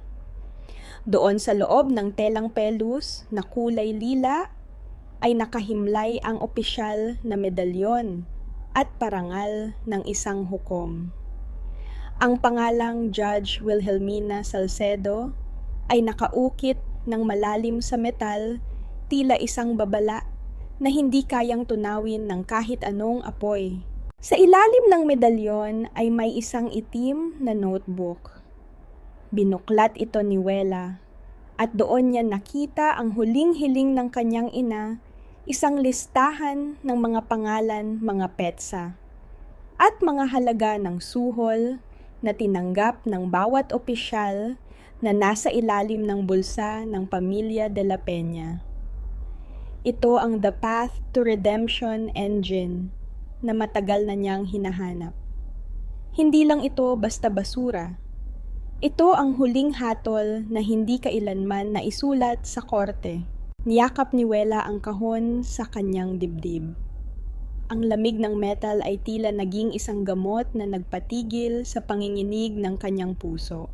Doon sa loob ng telang pelus na kulay lila ay nakahimlay ang opisyal na medalyon at parangal ng isang hukom. Ang pangalang Judge Wilhelmina Salcedo ay nakaukit ng malalim sa metal, tila isang babala na hindi kayang tunawin ng kahit anong apoy. Sa ilalim ng medalyon ay may isang itim na notebook. Binuklat ito ni Wela at doon niya nakita ang huling hiling ng kanyang ina, isang listahan ng mga pangalan, mga petsa, at mga halaga ng suhol na tinanggap ng bawat opisyal na nasa ilalim ng bulsa ng pamilya de la Peña. Ito ang The Path to Redemption engine na matagal na niyang hinahanap. Hindi lang ito basta basura. Ito ang huling hatol na hindi kailanman naisulat sa korte. Niyakap ni Wela ang kahon sa kanyang dibdib. Ang lamig ng metal ay tila naging isang gamot na nagpatigil sa panginginig ng kanyang puso.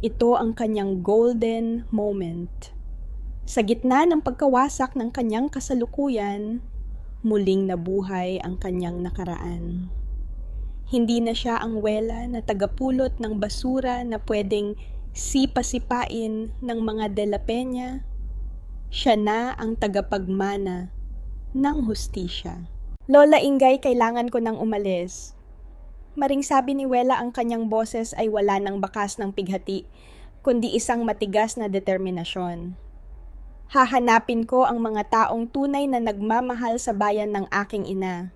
Ito ang kanyang golden moment. Sa gitna ng pagkawasak ng kanyang kasalukuyan, muling nabuhay ang kanyang nakaraan. Hindi na siya ang Wela na tagapulot ng basura na pwedeng sipa-sipain ng mga de la Peña. Siya na ang tagapagmana ng hustisya. Lola Ingay, kailangan ko nang umalis. Maring sabi ni Wela, ang kanyang boses ay wala ng bakas ng pighati, kundi isang matigas na determinasyon. Hahanapin ko ang mga taong tunay na nagmamahal sa bayan ng aking ina.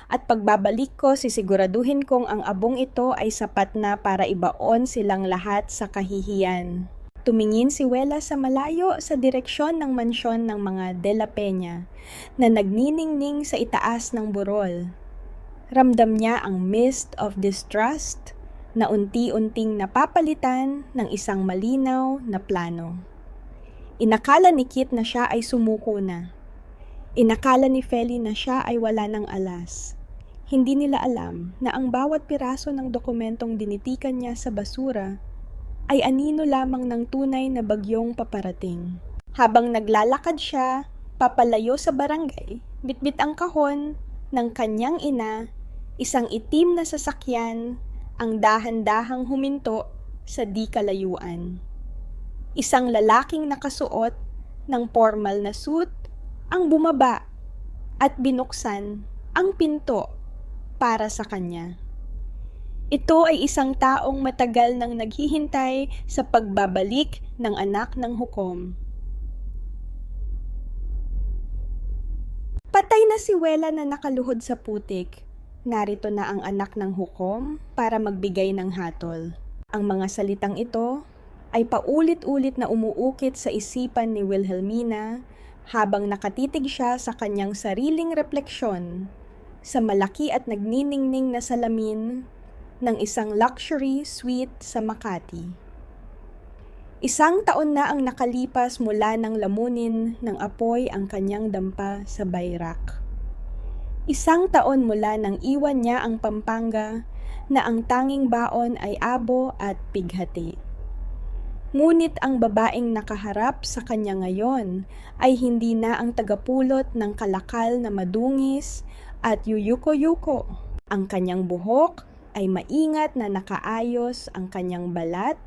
At pagbabalik ko, sisiguraduhin kong ang abong ito ay sapat na para ibaon silang lahat sa kahihiyan. Tumingin si Wela sa malayo sa direksyon ng mansyon ng mga de la Peña na nagniningning sa itaas ng burol. Ramdam niya ang mist of distrust na unti-unting napapalitan ng isang malinaw na plano. Inakala ni Kit na siya ay sumuko na. Inakala ni Feli na siya ay wala ng alas. Hindi nila alam na ang bawat piraso ng dokumentong dinitikan niya sa basura ay anino lamang ng tunay na bagyong paparating. Habang naglalakad siya, papalayo sa barangay, bitbit ang kahon ng kanyang ina, isang itim na sasakyan ang dahan-dahang huminto sa di kalayuan. Isang lalaking nakasuot ng formal na suit ang bumaba at binuksan ang pinto para sa kanya. Ito ay isang taong matagal nang naghihintay sa pagbabalik ng anak ng hukom. Patay na si Wela na nakaluhod sa putik. Narito na ang anak ng hukom para magbigay ng hatol. Ang mga salitang ito ay paulit-ulit na umuukit sa isipan ni Wilhelmina habang nakatitig siya sa kanyang sariling refleksyon sa malaki at nagniningning na salamin ng isang luxury suite sa Makati. Isang taon na ang nakalipas mula nang lamunin ng apoy ang kanyang dampa sa Bayrak. Isang taon mula nang iwan niya ang Pampanga na ang tanging baon ay abo at pighati. Ngunit ang babaeng nakaharap sa kanya ngayon ay hindi na ang tagapulot ng kalakal na madungis at yuyuko-yuko. Ang kanyang buhok ay maingat na nakaayos, ang kanyang balat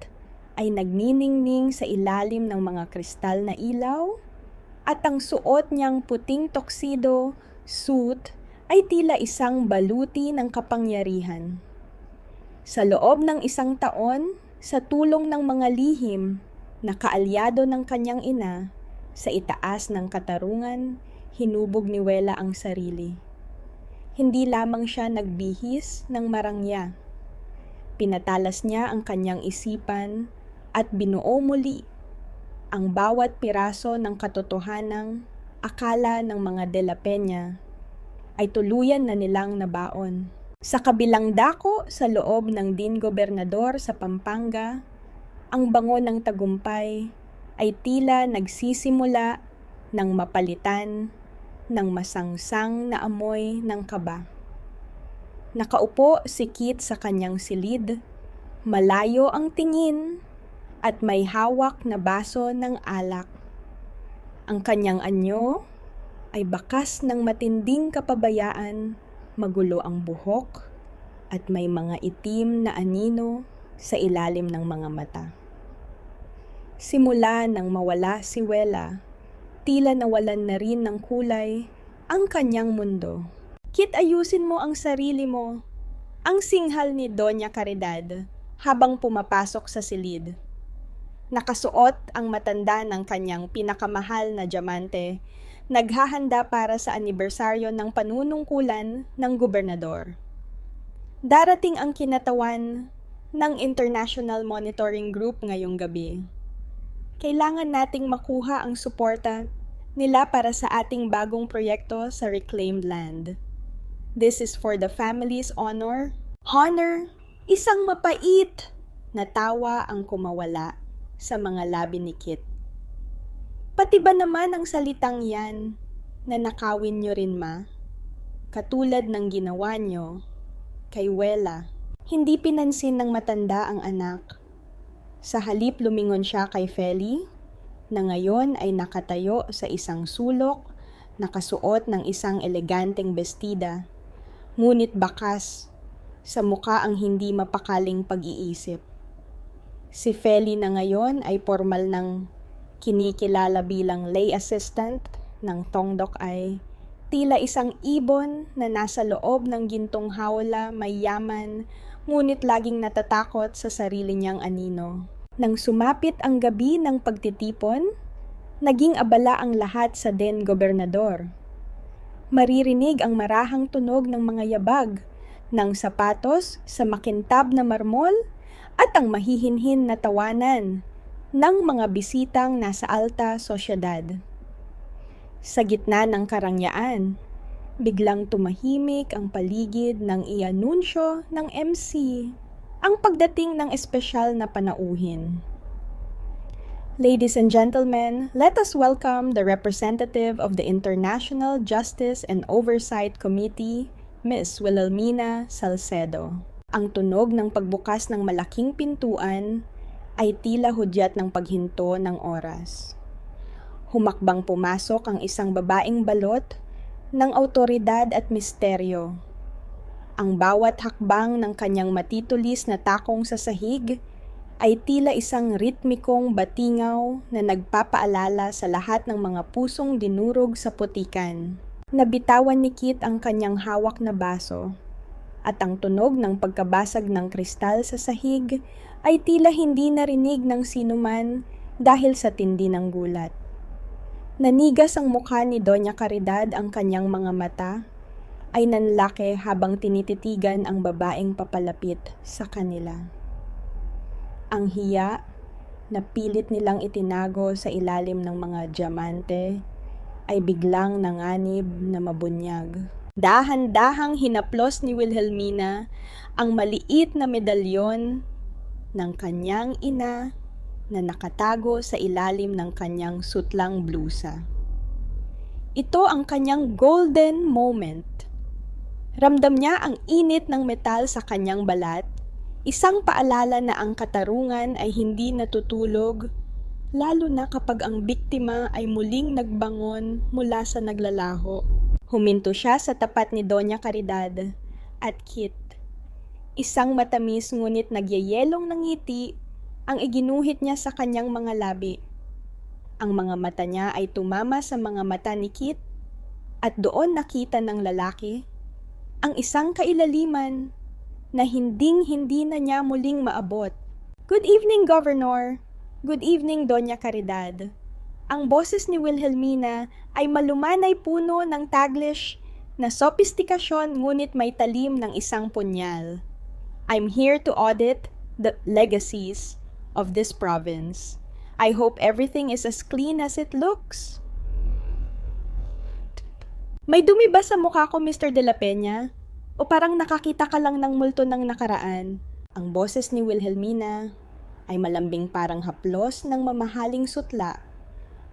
ay nagniningning sa ilalim ng mga kristal na ilaw, at ang suot niyang puting tuxedo suit ay tila isang baluti ng kapangyarihan. Sa loob ng isang taon, sa tulong ng mga lihim na kaalyado ng kanyang ina, sa itaas ng katarungan, hinubog ni Wela ang sarili. Hindi lamang siya nagbihis ng marangya. Pinatalas niya ang kanyang isipan at binuo muli ang bawat piraso ng katotohanang akala ng mga De La Peña ay tuluyan na nilang nabaon. Sa kabilang dako sa loob ng Din Gobernador sa Pampanga, ang bango ng tagumpay ay tila nagsisimula ng mapalitan ng masangsang na amoy ng kaba. Nakaupo si Kit sa kanyang silid, malayo ang tingin at may hawak na baso ng alak. Ang kanyang anyo ay bakas ng matinding kapabayaan, magulo ang buhok at may mga itim na anino sa ilalim ng mga mata. Simula nang mawala si Wela, tila nawalan na rin ng kulay ang kanyang mundo. Kit, ayusin mo ang sarili mo, ang singhal ni Doña Caridad habang pumapasok sa silid. Nakasuot ang matanda ng kanyang pinakamahal na diamante, naghahanda para sa anibersaryo ng panunungkulan ng gobernador. Darating ang kinatawan ng International Monitoring Group ngayong gabi. Kailangan nating makuha ang suporta nila para sa ating bagong proyekto sa reclaimed land. This is for the family's honor. Honor, isang mapait na tawa ang kumawala sa mga labi ni Kit. Pati ba naman ang salitang yan na nakawin nyo rin, ma? Katulad ng ginawa nyo kay Wela. Hindi pinansin ng matanda ang anak. Sa halip lumingon siya kay Feli, na ngayon ay nakatayo sa isang sulok, nakasuot ng isang eleganteng bestida, ngunit bakas sa muka ang hindi mapakaling pag-iisip. Si Feli na ngayon ay formal ng kinikilala bilang lay assistant ng Tongdok ay tila isang ibon na nasa loob ng gintong hawla, may yaman, ngunit laging natatakot sa sarili niyang anino. Nang sumapit ang gabi ng pagtitipon, naging abala ang lahat sa Den Gobernador. Maririnig ang marahang tunog ng mga yabag, ng sapatos sa makintab na marmol, at ang mahihinhin na tawanan ng mga bisitang nasa alta sosyedad. Sa gitna ng karangyaan, biglang tumahimik ang paligid nang i-anunsyo ng MC ang pagdating ng espesyal na panauhin. Ladies and gentlemen, let us welcome the representative of the International Justice and Oversight Committee, Ms. Wilhelmina Salcedo. Ang tunog ng pagbukas ng malaking pintuan ay tila hudyat ng paghinto ng oras. Humakbang pumasok ang isang babaeng balot ng awtoridad at misteryo. Ang bawat hakbang ng kanyang matitulis na takong sa sahig ay tila isang ritmikong batingaw na nagpapaalala sa lahat ng mga pusong dinurog sa putikan. Nabitawan ni Kit ang kanyang hawak na baso at ang tunog ng pagkabasag ng kristal sa sahig ay tila hindi narinig ng sinuman dahil sa tindi ng gulat. Nanigas ang mukha ni Doña Caridad, ang kanyang mga mata ay nanlaki habang tinititigan ang babaeng papalapit sa kanila. Ang hiya na pilit nilang itinago sa ilalim ng mga diamante ay biglang nanganib na mabunyag. Dahan-dahang hinaplos ni Wilhelmina ang maliit na medalyon ng kanyang ina na nakatago sa ilalim ng kanyang sutlang blusa. Ito ang kanyang golden moment. Ramdam niya ang init ng metal sa kanyang balat, isang paalala na ang katarungan ay hindi natutulog, lalo na kapag ang biktima ay muling nagbangon mula sa naglalaho. Huminto siya sa tapat ni Doña Caridad at Kit. Isang matamis ngunit nagyayelong ng ngiti ang iginuhit niya sa kanyang mga labi. Ang mga mata niya ay tumama sa mga mata ni Kit at doon nakita ng lalaki ang isang kailaliman na hinding-hindi na niya muling maabot. "Good evening, Governor. Good evening, Doña Caridad." Ang boses ni Wilhelmina ay malumanay puno ng Taglish na sopistikasyon ngunit may talim ng isang punyal. "I'm here to audit the legacies of this province. I hope everything is as clean as it looks." May dumi ba sa mukha ko, Mr. De La Peña? O parang nakakita ka lang ng multo ng nakaraan? Ang boses ni Wilhelmina ay malambing parang haplos ng mamahaling sutla.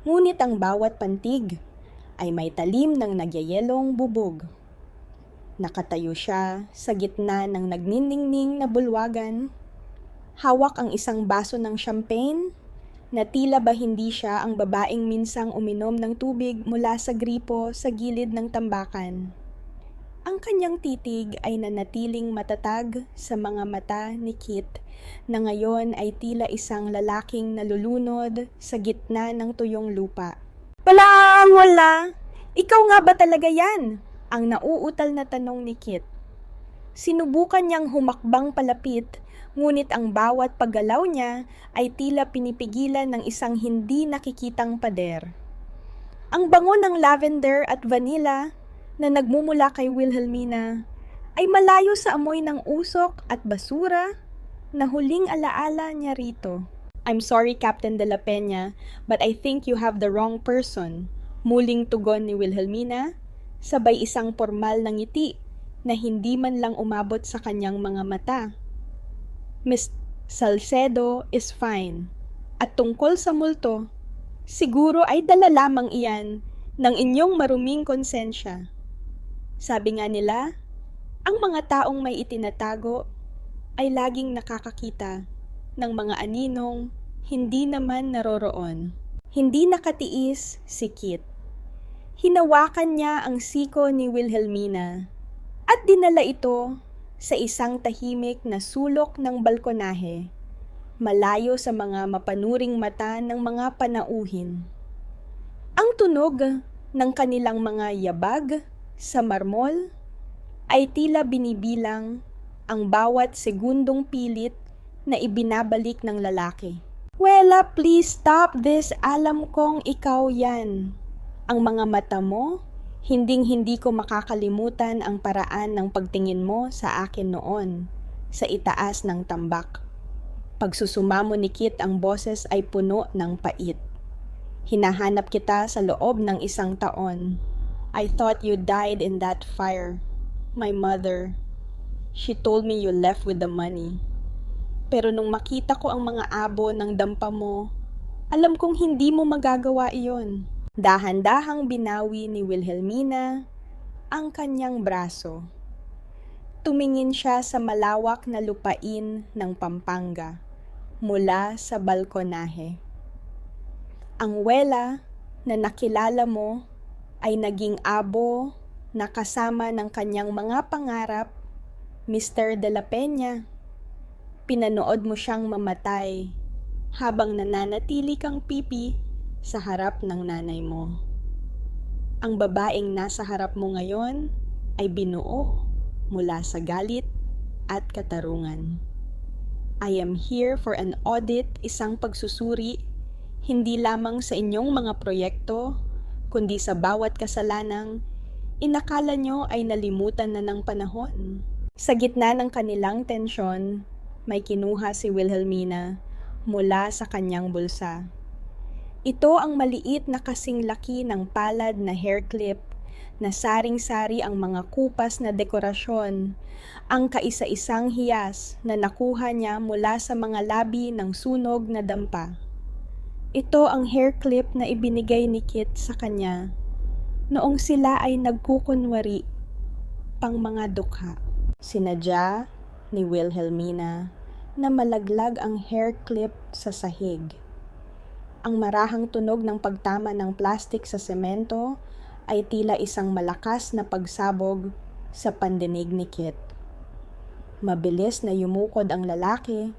Ngunit ang bawat pantig ay may talim ng nagyayelong bubog. Nakatayo siya sa gitna ng nagniningning na bulwagan. Hawak ang isang baso ng champagne na tila ba hindi siya ang babaeng minsang uminom ng tubig mula sa gripo sa gilid ng tambakan. Ang kanyang titig ay nanatiling matatag sa mga mata ni Kit na ngayon ay tila isang lalaking nalulunod sa gitna ng tuyong lupa. Wala! Ikaw nga ba talaga yan?" Ang nauutal na tanong ni Kit. Sinubukan niyang humakbang palapit, ngunit ang bawat paggalaw niya ay tila pinipigilan ng isang hindi nakikitang pader. Ang bango ng lavender at vanilla na nagmumula kay Wilhelmina ay malayo sa amoy ng usok at basura na huling alaala niya rito. "I'm sorry, Captain De La Peña, but I think you have the wrong person." Muling tugon ni Wilhelmina, sabay isang formal na ngiti na hindi man lang umabot sa kanyang mga mata. "Miss Salcedo is fine. At tungkol sa multo, siguro ay dala lamang iyan ng inyong maruming konsensya. Sabi nga nila, ang mga taong may itinatago ay laging nakakakita ng mga aninong hindi naman naroroon." Hindi nakatiis si Kit. Hinawakan niya ang siko ni Wilhelmina at dinala ito sa isang tahimik na sulok ng balkonahe, malayo sa mga mapanuring mata ng mga panauhin. Ang tunog ng kanilang mga yabag sa marmol ay tila binibilang ang bawat segundong pilit na ibinabalik ng lalaki. "Wela, please stop this. Alam kong ikaw yan. Ang mga mata mo, hinding-hindi ko makakalimutan ang paraan ng pagtingin mo sa akin noon, sa itaas ng tambak." Pagsusumamo ni Kit, ang boses ay puno ng pait. "Hinahanap kita sa loob ng 1 taon. I thought you died in that fire. My mother, she told me you left with the money. Pero nung makita ko ang mga abo ng dampa mo, alam kong hindi mo magagawa iyon." Dahan-dahang binawi ni Wilhelmina ang kanyang braso. Tumingin siya sa malawak na lupain ng Pampanga mula sa balkonahe. "Ang wela na nakilala mo ay naging abo na kasama ng kanyang mga pangarap, Mr. De La Peña. Pinanood mo siyang mamatay habang nananatili kang pipi sa harap ng nanay mo. Ang babaeng nasa harap mo ngayon ay binuo mula sa galit at katarungan. I am here for an audit, isang pagsusuri, hindi lamang sa inyong mga proyekto, kundi sa bawat kasalanang inakala nyo ay nalimutan na ng panahon. Sa gitna ng kanilang tensyon, may kinuha si Wilhelmina mula sa kanyang bulsa. Ito ang maliit na kasing laki ng palad na hair clip na saring-sari ang mga kupas na dekorasyon, ang kaisa-isang hiyas na nakuha niya mula sa mga labi ng sunog na dampa. Ito ang hair clip na ibinigay ni Kit sa kanya noong sila ay nagkukunwari pang mga dukha. Sinadya ni Wilhelmina na malaglag ang hair clip sa sahig. Ang marahang tunog ng pagtama ng plastik sa semento ay tila isang malakas na pagsabog sa pandinig ni Kit. Mabilis na yumukod ang lalaki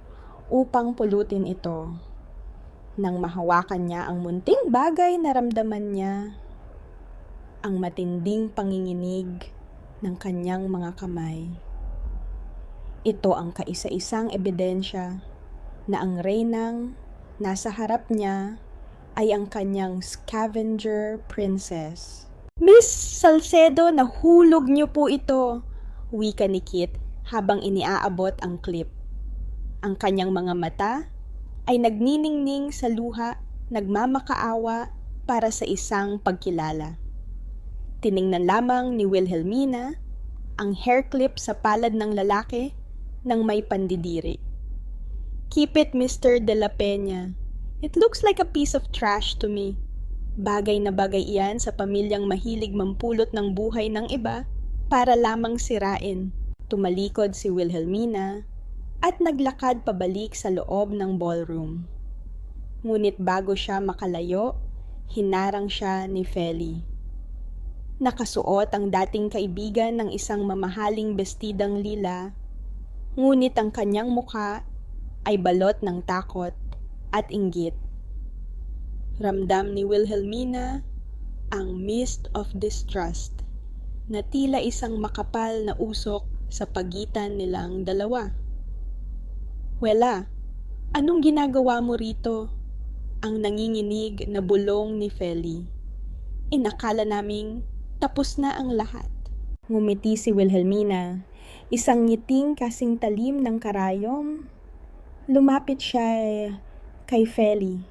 upang pulutin ito. Nang mahawakan niya ang munting bagay, naramdaman niya ang matinding panginginig ng kanyang mga kamay. Ito ang kaisa-isang ebidensya na ang reynang nasa harap niya ay ang kanyang scavenger princess. Miss Salcedo, nahulog niyo po ito, wika ni Kit habang iniaabot ang clip. Ang kanyang mga mata ay nagniningning sa luha, nagmamakaawa para sa isang pagkilala. Tiningnan lamang ni Wilhelmina ang hair clip sa palad ng lalaki nang may pandidiri. Keep it, Mr. De La Peña. It looks like a piece of trash to me. Bagay na bagay iyan sa pamilyang mahilig mampulot ng buhay ng iba para lamang sirain. Tumalikod si Wilhelmina at naglakad pabalik sa loob ng ballroom. Ngunit bago siya makalayo, hinarang siya ni Feli. Nakasuot ang dating kaibigan ng isang mamahaling bestidang lila, ngunit ang kanyang mukha ay balot ng takot at inggit. Ramdam ni Wilhelmina ang mist of distrust na tila isang makapal na usok sa pagitan nilang dalawa. Wela, anong ginagawa mo rito? Ang nanginginig na bulong ni Feli. Inakala naming tapos na ang lahat. Ngumiti si Wilhelmina, isang ngiting kasing talim ng karayom. Lumapit siya kay Feli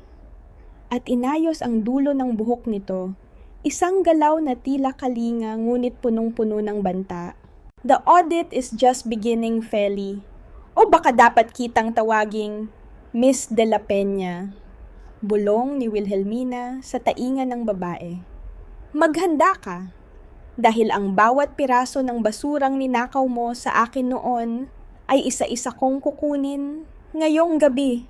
at inayos ang dulo ng buhok nito, isang galaw na tila kalinga ngunit punong-puno ng banta. The audit is just beginning, Feli. O baka dapat kitang tawaging Miss De La Peña, bulong ni Wilhelmina sa taingan ng babae. Maghanda ka, dahil ang bawat piraso ng basurang ninakaw mo sa akin noon ay isa-isa kong kukunin ngayong gabi.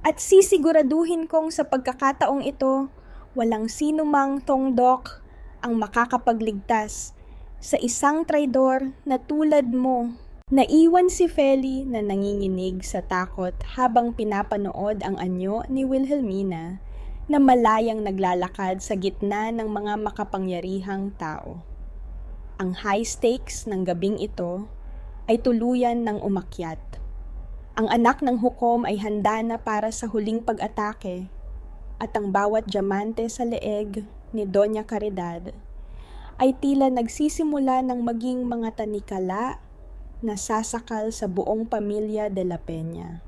At sisiguraduhin kong sa pagkakataong ito, walang sinumang tongdok ang makakapagligtas sa isang traidor na tulad mo. Naiwan si Feli na nanginginig sa takot habang pinapanood ang anyo ni Wilhelmina na malayang naglalakad sa gitna ng mga makapangyarihang tao. Ang high stakes ng gabing ito ay tuluyan ng umakyat. Ang anak ng hukom ay handa na para sa huling pag-atake at ang bawat diamante sa leeg ni Doña Caridad ay tila nagsisimula ng maging mga tanikala na sasakal sa buong pamilya de la Peña.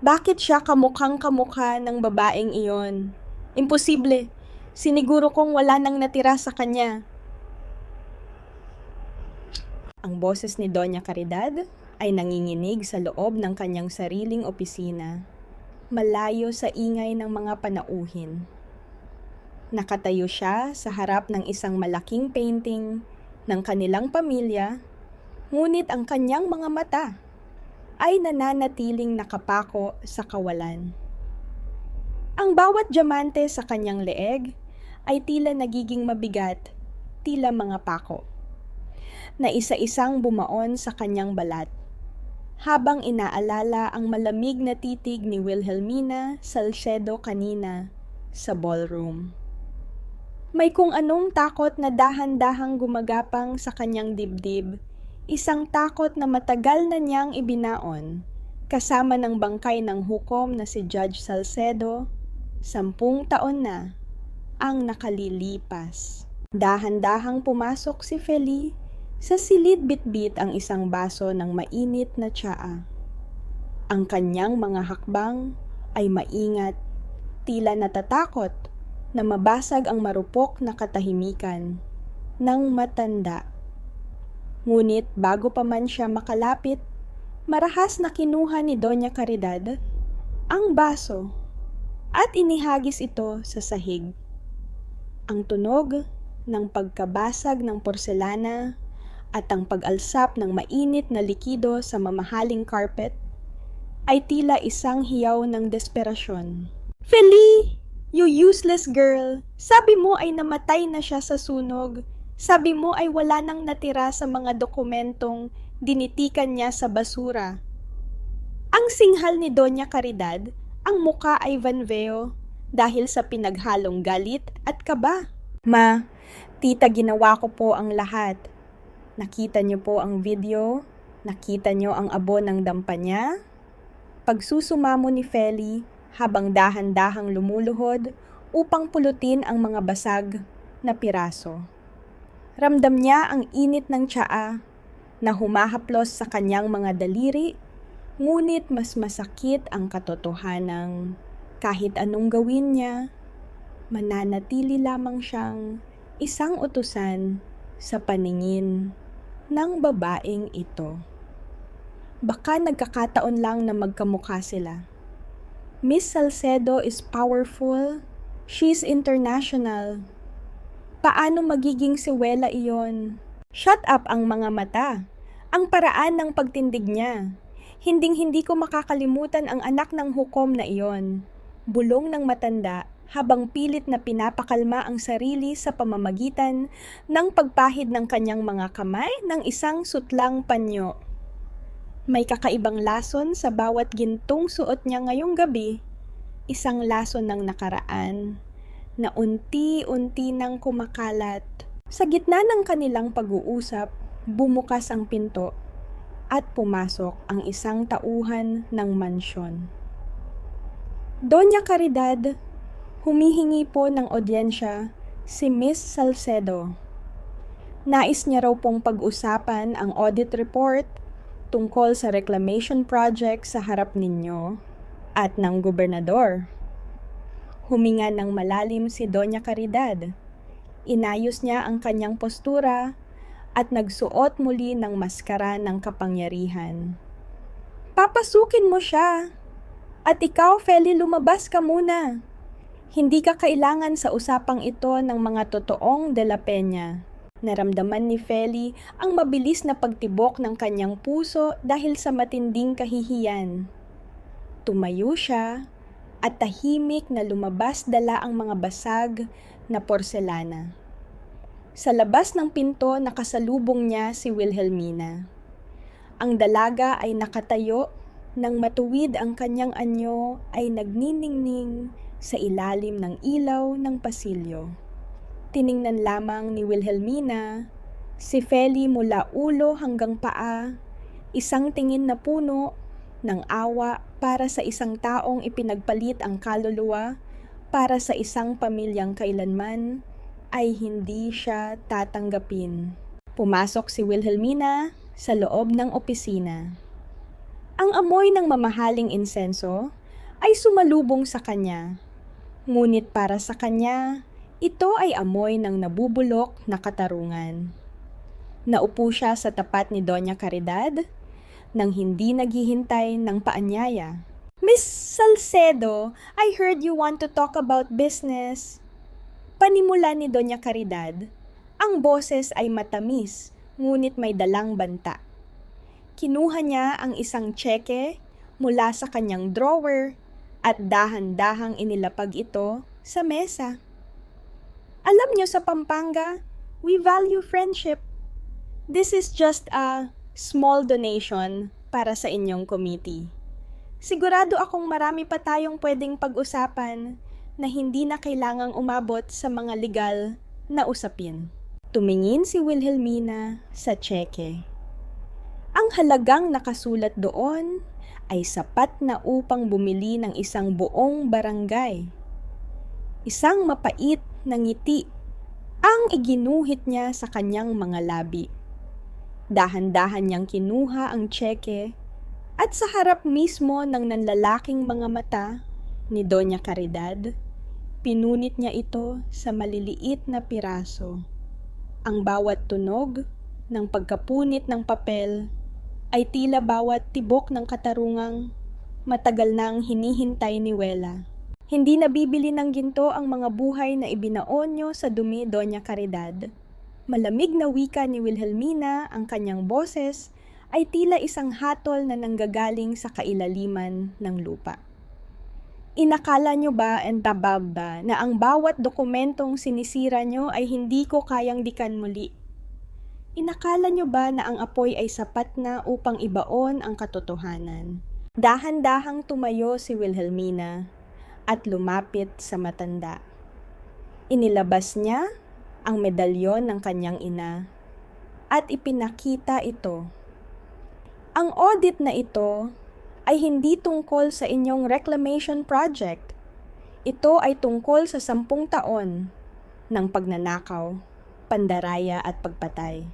Bakit siya kamukhang-kamukha ng babaeng iyon? Imposible. Siniguro kong wala nang natira sa kanya. Ang boses ni Doña Caridad ay nanginginig sa loob ng kanyang sariling opisina, malayo sa ingay ng mga panauhin. Nakatayo siya sa harap ng isang malaking painting ng kanilang pamilya, ngunit ang kanyang mga mata ay nananatiling nakapako sa kawalan. Ang bawat diamante sa kanyang leeg ay tila nagiging mabigat, tila mga pako, na isa-isang bumaon sa kanyang balat, habang inaalala ang malamig na titig ni Wilhelmina Salcedo kanina sa ballroom. May kung anong takot na dahan-dahang gumagapang sa kanyang dibdib. Isang takot na matagal na niyang ibinaon. Kasama ng bangkay ng hukom na si Judge Salcedo, 10 taon na ang nakalilipas. Dahan-dahang pumasok si Feli. Sa silid bitbit ang isang baso ng mainit na tsaa. Ang kanyang mga hakbang ay maingat, tila natatakot na mabasag ang marupok na katahimikan ng matanda. Ngunit bago pa man siya makalapit, marahas na kinuha ni Doña Caridad ang baso at inihagis ito sa sahig. Ang tunog ng pagkabasag ng porselana at ang pag-alsap ng mainit na likido sa mamahaling carpet ay tila isang hiyaw ng desperasyon. Feli! You useless girl! Sabi mo ay namatay na siya sa sunog. Sabi mo ay wala nang natira sa mga dokumentong dinitikan niya sa basura. Ang singhal ni Doña Caridad, ang muka ay Vanveo dahil sa pinaghalong galit at kaba. Ma, tita, ginawa ko po ang lahat. Nakita niyo po ang video? Nakita niyo ang abo ng dampa niya? Pagsusumamo ni Feli habang dahan-dahang lumuluhod upang pulutin ang mga basag na piraso. Ramdam niya ang init ng tsaa na humahaplos sa kanyang mga daliri, ngunit mas masakit ang katotohanang kahit anong gawin niya, mananatili lamang siyang isang utusan sa paningin ng babaeng ito. Baka nagkakataon lang na magkamukha sila. Miss Salcedo is powerful. She's international. Paano magiging siwela iyon? Shut up ang mga mata. Ang paraan ng pagtindig niya. Hinding-hindi ko makakalimutan ang anak ng hukom na iyon. Bulong ng matanda habang pilit na pinapakalma ang sarili sa pamamagitan ng pagpahid ng kanyang mga kamay ng isang sutlang panyo. May kakaibang lason sa bawat gintong suot niya ngayong gabi, isang lason ng nakaraan na unti-unti nang kumakalat. Sa gitna ng kanilang pag-uusap, bumukas ang pinto at pumasok ang isang tauhan ng mansyon. Doña Caridad, humihingi po ng audyensya si Miss Salcedo. Nais niya raw pong pag-usapan ang audit report tungkol sa reclamation project sa harap ninyo at ng gobernador. Huminga ng malalim si Doña Caridad. Inayos niya ang kanyang postura at nagsuot muli ng maskara ng kapangyarihan. Papasukin mo siya! At ikaw, Feli, lumabas ka muna. Hindi ka kailangan sa usapang ito ng mga totoong de la Peña. Naramdaman ni Feli ang mabilis na pagtibok ng kanyang puso dahil sa matinding kahihiyan. Tumayo siya at tahimik na lumabas dala ang mga basag na porselana. Sa labas ng pinto nakasalubong niya si Wilhelmina. Ang dalaga ay nakatayo nang matuwid ang kanyang anyo ay nagniningning sa ilalim ng ilaw ng pasilyo. Tiningnan lamang ni Wilhelmina si Feli mula ulo hanggang paa, isang tingin na puno ng awa para sa isang taong ipinagpalit ang kaluluwa para sa isang pamilyang kailanman ay hindi siya tatanggapin. Pumasok si Wilhelmina sa loob ng opisina. Ang amoy ng mamahaling insenso ay sumalubong sa kanya. Ngunit para sa kanya, ito ay amoy ng nabubulok na katarungan. Naupo siya sa tapat ni Doña Caridad nang hindi naghihintay ng paanyaya. Miss Salcedo, I heard you want to talk about business. Panimula ni Doña Caridad. Ang boses ay matamis, ngunit may dalang banta. Kinuha niya ang isang tseke mula sa kanyang drawer at dahan-dahang inilapag ito sa mesa. Alam niyo sa Pampanga, we value friendship. This is just a small donation para sa inyong committee. Sigurado akong marami pa tayong pwedeng pag-usapan na hindi na kailangang umabot sa mga legal na usapin. Tumingin si Wilhelmina sa tseke. Ang halagang nakasulat doon ay sapat na upang bumili ng isang buong barangay. Isang mapait na ngiti ang iginuhit niya sa kanyang mga labi. Dahan-dahan niyang kinuha ang tseke at sa harap mismo ng nanlalaking mga mata ni Doña Caridad, pinunit niya ito sa maliliit na piraso. Ang bawat tunog ng pagkapunit ng papel ay tila bawat tibok ng katarungang matagal nang hinihintay ni Wela. Hindi nabibili ng ginto ang mga buhay na ibinaon nyo sa dumi, Doña Caridad. Malamig na wika ni Wilhelmina, ang kanyang boses ay tila isang hatol na nanggagaling sa kailaliman ng lupa. Inakala nyo ba, Entababba, na ang bawat dokumentong sinisira nyo ay hindi ko kayang dikan muli? Inakala nyo ba na ang apoy ay sapat na upang ibaon ang katotohanan? Dahan-dahang tumayo si Wilhelmina at lumapit sa matanda. Inilabas niya ang medalyon ng kanyang ina at ipinakita ito. Ang audit na ito ay hindi tungkol sa inyong reclamation project. Ito ay tungkol sa 10 taon ng pagnanakaw, pandaraya at pagpatay.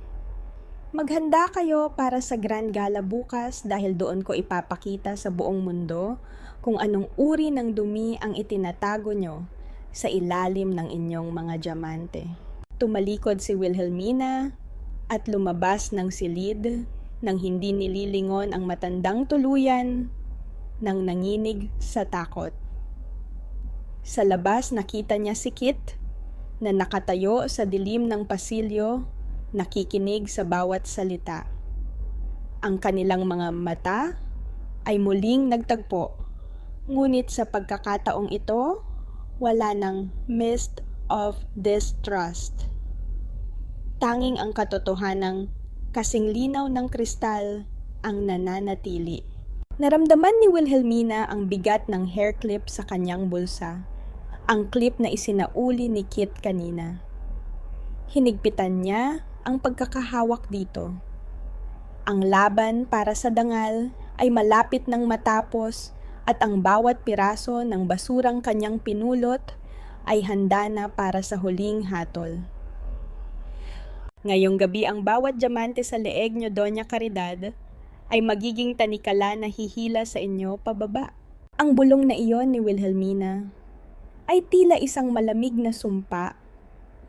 Maghanda kayo para sa Grand Gala bukas dahil doon ko ipapakita sa buong mundo kung anong uri ng dumi ang itinatago nyo sa ilalim ng inyong mga diamante. Tumalikod si Wilhelmina at lumabas ng silid nang hindi nililingon ang matandang tuluyan nang nanginig sa takot. Sa labas nakita niya si Kit na nakatayo sa dilim ng pasilyo, nakikinig sa bawat salita. Ang kanilang mga mata ay muling nagtagpo, ngunit sa pagkakataong ito, wala ng mist of distrust. Tanging ang katotohanang kasing linaw ng kristal ang nananatili. Naramdaman ni Wilhelmina ang bigat ng hair clip sa kanyang bulsa, ang clip na isinauli ni Kit kanina. Hinigpitan niya ang pagkakahawak dito. Ang laban para sa dangal ay malapit nang matapos at ang bawat piraso ng basurang kanyang pinulot ay handa na para sa huling hatol. Ngayong gabi ang bawat diamante sa leeg nyo, Doña Caridad, ay magiging tanikala na hihila sa inyo pababa. Ang bulong na iyon ni Wilhelmina ay tila isang malamig na sumpa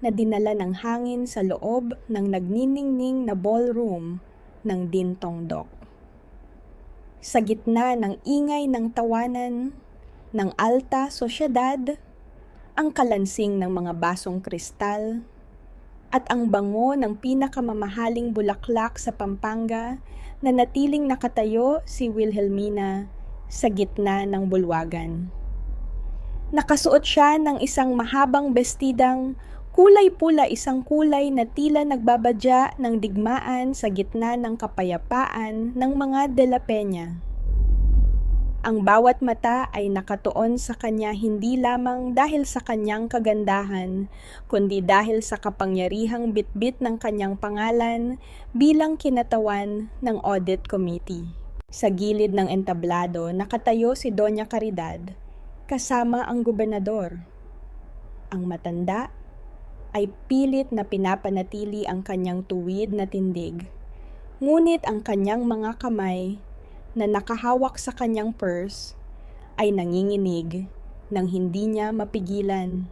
na dinala ng hangin sa loob ng nagniningning na ballroom ng Dintong Dock. Sa gitna ng ingay ng tawanan ng alta sosyedad, ang kalansing ng mga basong kristal, at ang bango ng pinakamamahaling bulaklak sa Pampanga na natiling nakatayo si Wilhelmina sa gitna ng bulwagan. Nakasuot siya ng isang mahabang bestidang kulay pula, isang kulay na tila nagbabadya ng digmaan sa gitna ng kapayapaan ng mga De La Peña. Ang bawat mata ay nakatuon sa kanya hindi lamang dahil sa kanyang kagandahan, kundi dahil sa kapangyarihang bitbit ng kanyang pangalan bilang kinatawan ng audit committee. Sa gilid ng entablado, nakatayo si Doña Caridad, kasama ang gobernador. Ang matanda ay pilit na pinapanatili ang kanyang tuwid na tindig, ngunit ang kanyang mga kamay na nakahawak sa kanyang purse ay nanginginig nang hindi niya mapigilan.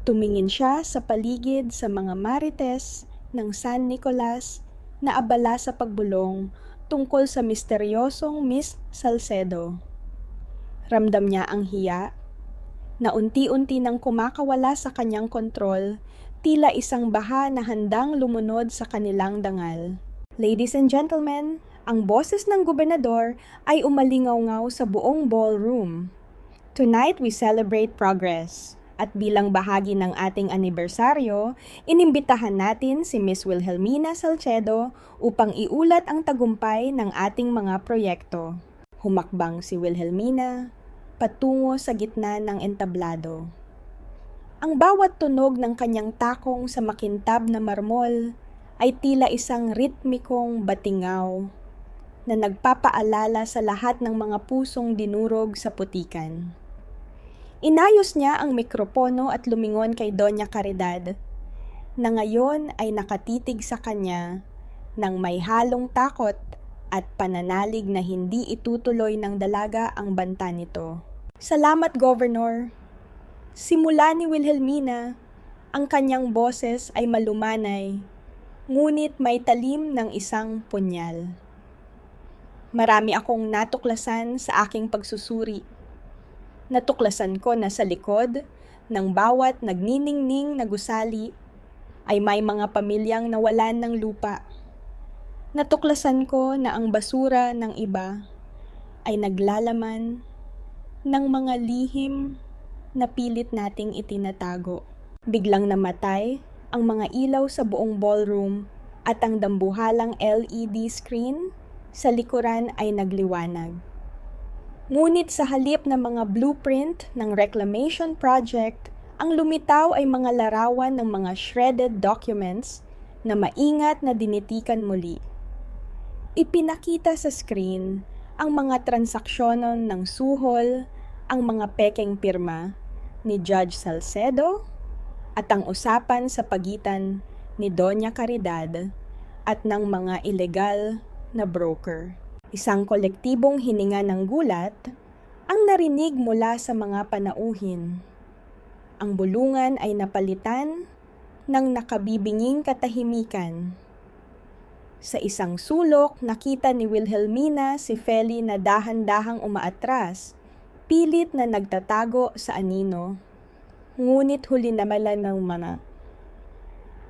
Tumingin siya sa paligid sa mga marites ng San Nicolas na abala sa pagbulong tungkol sa misteryosong Miss Salcedo. Ramdam niya ang hiya na unti-unti nang kumakawala sa kanyang kontrol, tila isang baha na handang lumunod sa kanilang dangal. Ladies and gentlemen, ang boses ng gobernador ay umalingaw-ngaw sa buong ballroom. Tonight we celebrate progress. At bilang bahagi ng ating anibersaryo, inimbitahan natin si Miss Wilhelmina Salcedo upang iulat ang tagumpay ng ating mga proyekto. Humakbang si Wilhelmina patungo sa gitna ng entablado. Ang bawat tunog ng kanyang takong sa makintab na marmol ay tila isang ritmikong batingaw na nagpapaalala sa lahat ng mga pusong dinurog sa putikan. Inayos niya ang mikropono at lumingon kay Doña Caridad, na ngayon ay nakatitig sa kanya nang may halong takot at pananalig na hindi itutuloy ng dalaga ang banta nito. "Salamat, Governor." Simula ni Wilhelmina, ang kanyang boses ay malumanay, ngunit may talim ng isang punyal. Marami akong natuklasan sa aking pagsusuri. Natuklasan ko na sa likod ng bawat nagniningning na gusali ay may mga pamilyang nawalan ng lupa. Natuklasan ko na ang basura ng iba ay naglalaman ng mga lihim na pilit nating itinatago. Biglang namatay ang mga ilaw sa buong ballroom at ang dambuhalang LED screen sa likuran ay nagliwanag. Ngunit sa halip na mga blueprint ng reclamation project, ang lumitaw ay mga larawan ng mga shredded documents na maingat na dinitikan muli. Ipinakita sa screen ang mga transaksyonon ng suhol, ang mga pekeng pirma ni Judge Salcedo at ang usapan sa pagitan ni Doña Caridad at ng mga ilegal na broker. Isang kolektibong hininga ng gulat ang narinig mula sa mga panauhin. Ang bulungan ay napalitan ng nakabibinging katahimikan. Sa isang sulok, nakita ni Wilhelmina si Feli na dahan-dahang umaatras, pilit na nagtatago sa anino. Ngunit huli naman ng mana.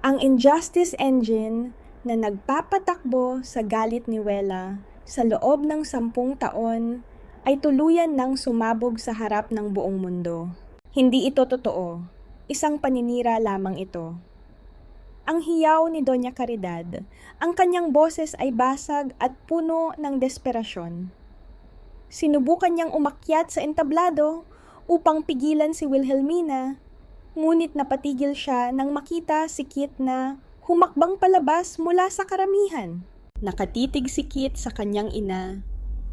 Ang injustice engine na nagpapatakbo sa galit ni Wela sa loob ng 10 taon ay tuluyan nang sumabog sa harap ng buong mundo. Hindi ito totoo. Isang paninira lamang ito. Ang hiyaw ni Doña Caridad, ang kanyang boses ay basag at puno ng desperasyon. Sinubukan niyang umakyat sa entablado upang pigilan si Wilhelmina, ngunit napatigil siya nang makita si Kit na humakbang palabas mula sa karamihan. Nakatitig si Kit sa kanyang ina.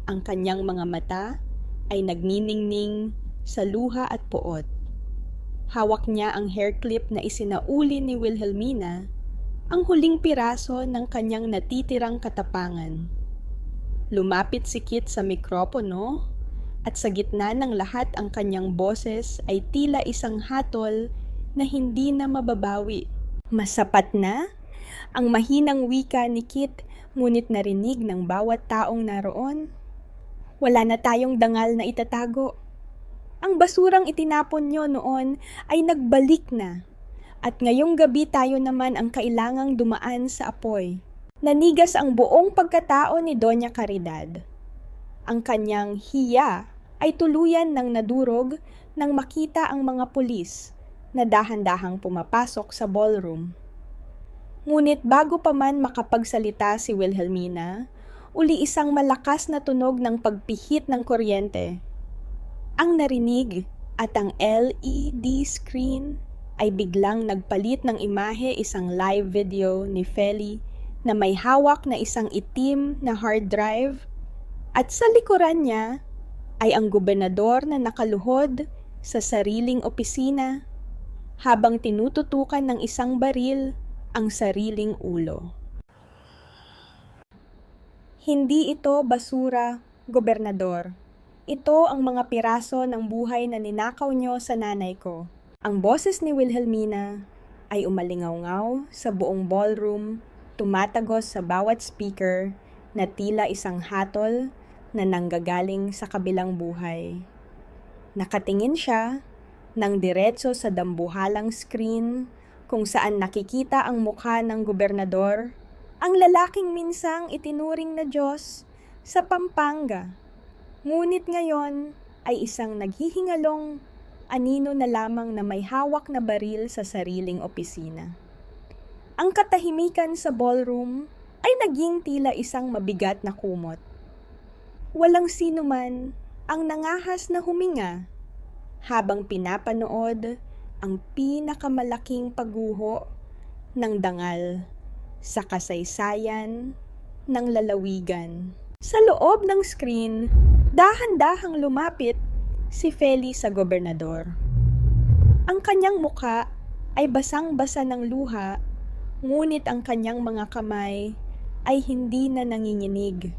Ang kanyang mga mata ay nagniningning sa luha at puot. Hawak niya ang hair clip na isinauli ni Wilhelmina, ang huling piraso ng kanyang natitirang katapangan. Lumapit si Kit sa mikropono at sa gitna ng lahat ang kanyang boses ay tila isang hatol na hindi na mababawi. Masapat na ang mahinang wika ni Kit, ngunit narinig ng bawat taong naroon. Wala na tayong dangal na itatago. Ang basurang itinapon nyo noon ay nagbalik na. At ngayong gabi tayo naman ang kailangang dumaan sa apoy. Nanigas ang buong pagkatao ni Doña Caridad. Ang kanyang hiya ay tuluyan ng nadurog nang makita ang mga pulis na dahan-dahang pumapasok sa ballroom. Ngunit bago pa man makapagsalita si Wilhelmina, uli isang malakas na tunog ng pagpihit ng kuryente ang narinig at ang LED screen ay biglang nagpalit ng imahe, isang live video ni Feli na may hawak na isang itim na hard drive at sa likuran niya ay ang gobernador na nakaluhod sa sariling opisina habang tinututukan ng isang baril ang sariling ulo. Hindi ito basura, gobernador. Ito ang mga piraso ng buhay na ninakaw nyo sa nanay ko. Ang boses ni Wilhelmina ay umalingaw-ngaw sa buong ballroom, tumatagos sa bawat speaker na tila isang hatol na nanggagaling sa kabilang buhay. Nakatingin siya ng diretso sa dambuhalang screen kung saan nakikita ang mukha ng gobernador, ang lalaking minsang itinuring na Diyos sa Pampanga. Ngunit ngayon ay isang naghihingalong anino na lamang na may hawak na baril sa sariling opisina. Ang katahimikan sa ballroom ay naging tila isang mabigat na kumot. Walang sino man ang nangahas na huminga habang pinapanood ang pinakamalaking pagguho ng dangal sa kasaysayan ng lalawigan. Sa loob ng screen, dahan-dahang lumapit si Feli sa gobernador. Ang kanyang muka ay basang-basa ng luha, ngunit ang kanyang mga kamay ay hindi na nanginginig.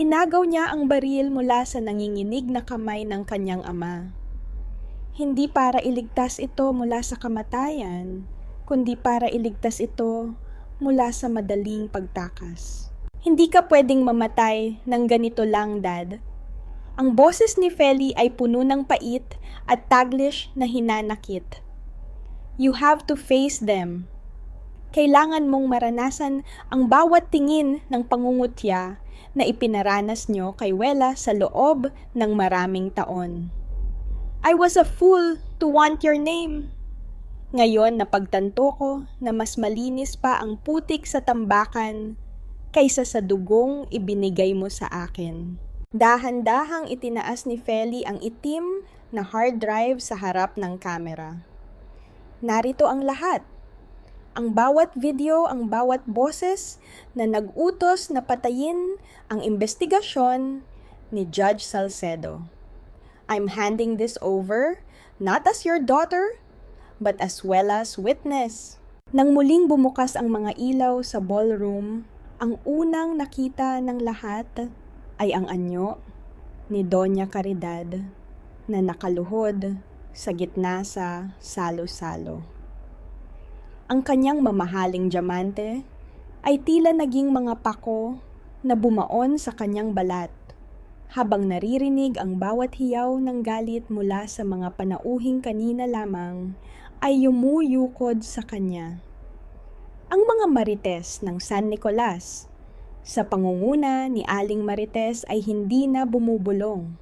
Inagaw niya ang baril mula sa nanginginig na kamay ng kanyang ama. Hindi para iligtas ito mula sa kamatayan, kundi para iligtas ito mula sa madaling pagtakas. Hindi ka pwedeng mamatay ng ganito lang, Dad. Ang boses ni Feli ay puno ng pait at taglish na hinanakit. You have to face them. Kailangan mong maranasan ang bawat tingin ng pangungutya na ipinaranas nyo kay Wela sa loob ng maraming taon. I was a fool to want your name. Ngayon napagtanto ko na mas malinis pa ang putik sa tambakan kaysa sa dugong ibinigay mo sa akin. Dahan-dahang itinaas ni Feli ang itim na hard drive sa harap ng kamera. Narito ang lahat. Ang bawat video, ang bawat boses na nag-utos na patayin ang investigasyon ni Judge Salcedo. I'm handing this over, not as your daughter, but as well as witness. Nang muling bumukas ang mga ilaw sa ballroom, ang unang nakita ng lahat ay ang anyo ni Doña Caridad na nakaluhod sa gitna sa salo-salo. Ang kanyang mamahaling diamante ay tila naging mga pako na bumaon sa kanyang balat habang naririnig ang bawat hiyaw ng galit mula sa mga panauhing kanina lamang ay yumuyukod sa kanya. Ang mga Marites ng San Nicolas sa pangunguna ni Aling Marites ay hindi na bumubulong.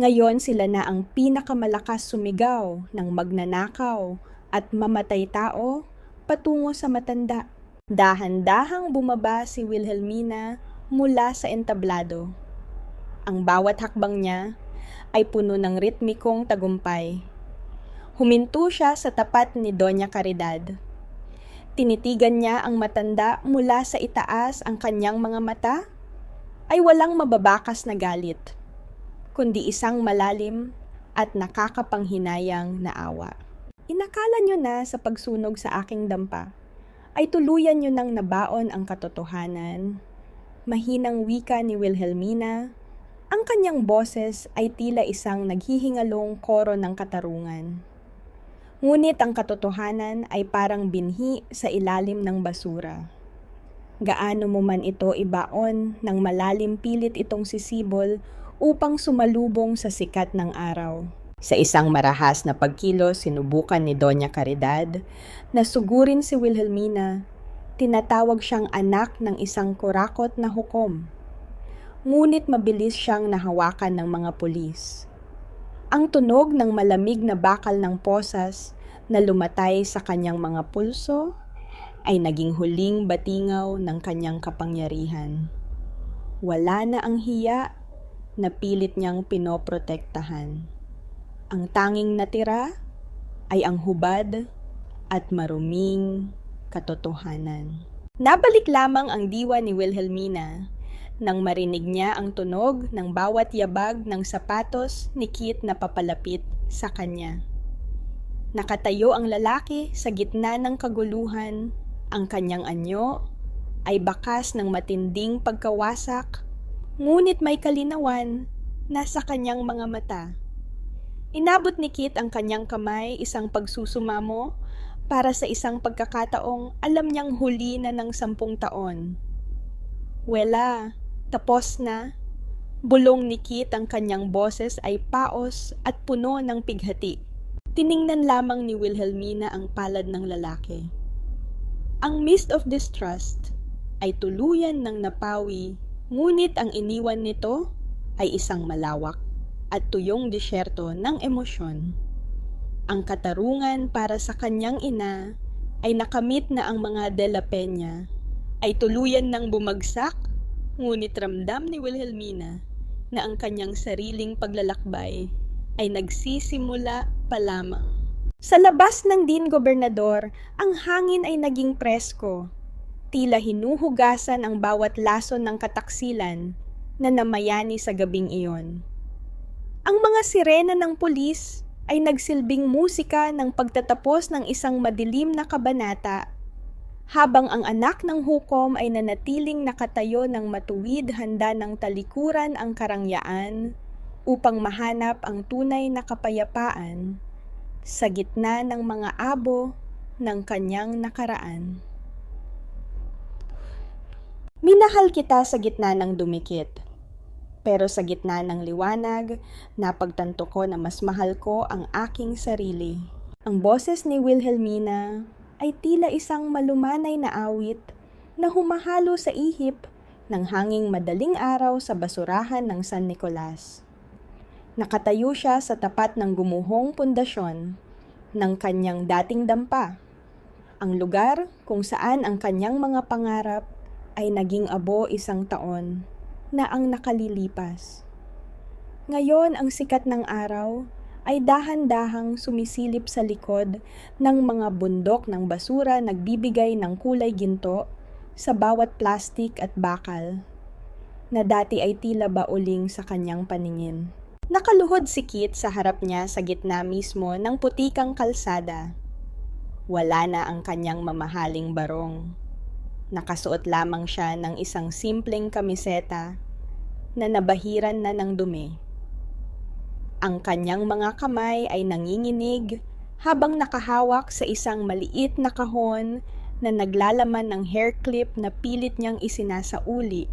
Ngayon sila na ang pinakamalakas sumigaw ng magnanakaw at mamatay tao patungo sa matanda. Dahan-dahang bumaba si Wilhelmina mula sa entablado. Ang bawat hakbang niya ay puno ng ritmikong tagumpay. Huminto siya sa tapat ni Doña Caridad. Tinitigan niya ang matanda mula sa itaas. Ang kanyang mga mata ay walang mababakas na galit, kundi isang malalim at nakakapanghinayang na awa. Inakala nyo na sa pagsunog sa aking dampa ay tuluyan nyo nang nabaon ang katotohanan. Mahinang wika ni Wilhelmina, ang kanyang boses ay tila isang naghihingalong koro ng katarungan. Ngunit ang katotohanan ay parang binhi sa ilalim ng basura. Gaano mo man ito ibaon, ng malalim pilit itong sisibol upang sumalubong sa sikat ng araw. Sa isang marahas na pagkilos, sinubukan ni Doña Caridad na sugurin si Wilhelmina. Tinatawag siyang anak ng isang kurakot na hukom. Ngunit mabilis siyang nahawakan ng mga pulis. Ang tunog ng malamig na bakal ng posas na lumatay sa kanyang mga pulso ay naging huling batingaw ng kanyang kapangyarihan. Wala na ang hiya na pilit niyang pinoprotektahan. Ang tanging natira ay ang hubad at maruming katotohanan. Nabalik lamang ang diwa ni Wilhelmina nang marinig niya ang tunog ng bawat yabag ng sapatos ni Kit na papalapit sa kanya. Nakatayo ang lalaki sa gitna ng kaguluhan. Ang kanyang anyo ay bakas ng matinding pagkawasak, ngunit may kalinawan nasa kanyang mga mata. Inabot ni Kit ang kanyang kamay, isang pagsusumamo para sa isang pagkakataong alam niyang huli na ng 10 taon. Wela, tapos na. Bulong ni Kit, ang kanyang boses ay paos at puno ng pighati. Tiningnan lamang ni Wilhelmina ang palad ng lalaki. Ang mist of distrust ay tuluyan ng napawi, ngunit ang iniwan nito ay isang malawak at tuyong disyerto ng emosyon. Ang katarungan para sa kanyang ina ay nakamit na. Ang mga De La Peña ay tuluyan ng bumagsak, ngunit ramdam ni Wilhelmina na ang kanyang sariling paglalakbay ay nagsisimula pa lamang. Sa labas ng Dean Gobernador, ang hangin ay naging presko. Tila hinuhugasan ang bawat lason ng kataksilan na namayani sa gabing iyon. Ang mga sirena ng pulis ay nagsilbing musika ng pagtatapos ng isang madilim na kabanata, habang ang anak ng hukom ay nanatiling nakatayo ng matuwid, handa ng talikuran ang karangyaan upang mahanap ang tunay na kapayapaan sa gitna ng mga abo ng kanyang nakaraan. Minahal kita sa gitna ng dumikit, pero sa gitna ng liwanag, napagtanto ko na mas mahal ko ang aking sarili. Ang boses ni Wilhelmina ay tila isang malumanay na awit na humahalo sa ihip ng hanging madaling araw sa basurahan ng San Nicolas. Nakatayo siya sa tapat ng gumuhong pundasyon ng kanyang dating dampa, ang lugar kung saan ang kanyang mga pangarap ay naging abo 1 taon na ang nakalilipas. Ngayon ang sikat ng araw ay dahan-dahang sumisilip sa likod ng mga bundok ng basura, nagbibigay ng kulay ginto sa bawat plastik at bakal na dati ay tila bauling sa kanyang paningin. Nakaluhod si Kit sa harap niya sa gitna mismo ng putikang kalsada. Wala na ang kanyang mamahaling barong. Nakasuot lamang siya ng isang simpleng kamiseta na nabahiran na ng dumi. Ang kanyang mga kamay ay nanginginig habang nakahawak sa isang maliit na kahon na naglalaman ng hair clip na pilit niyang isinasauli.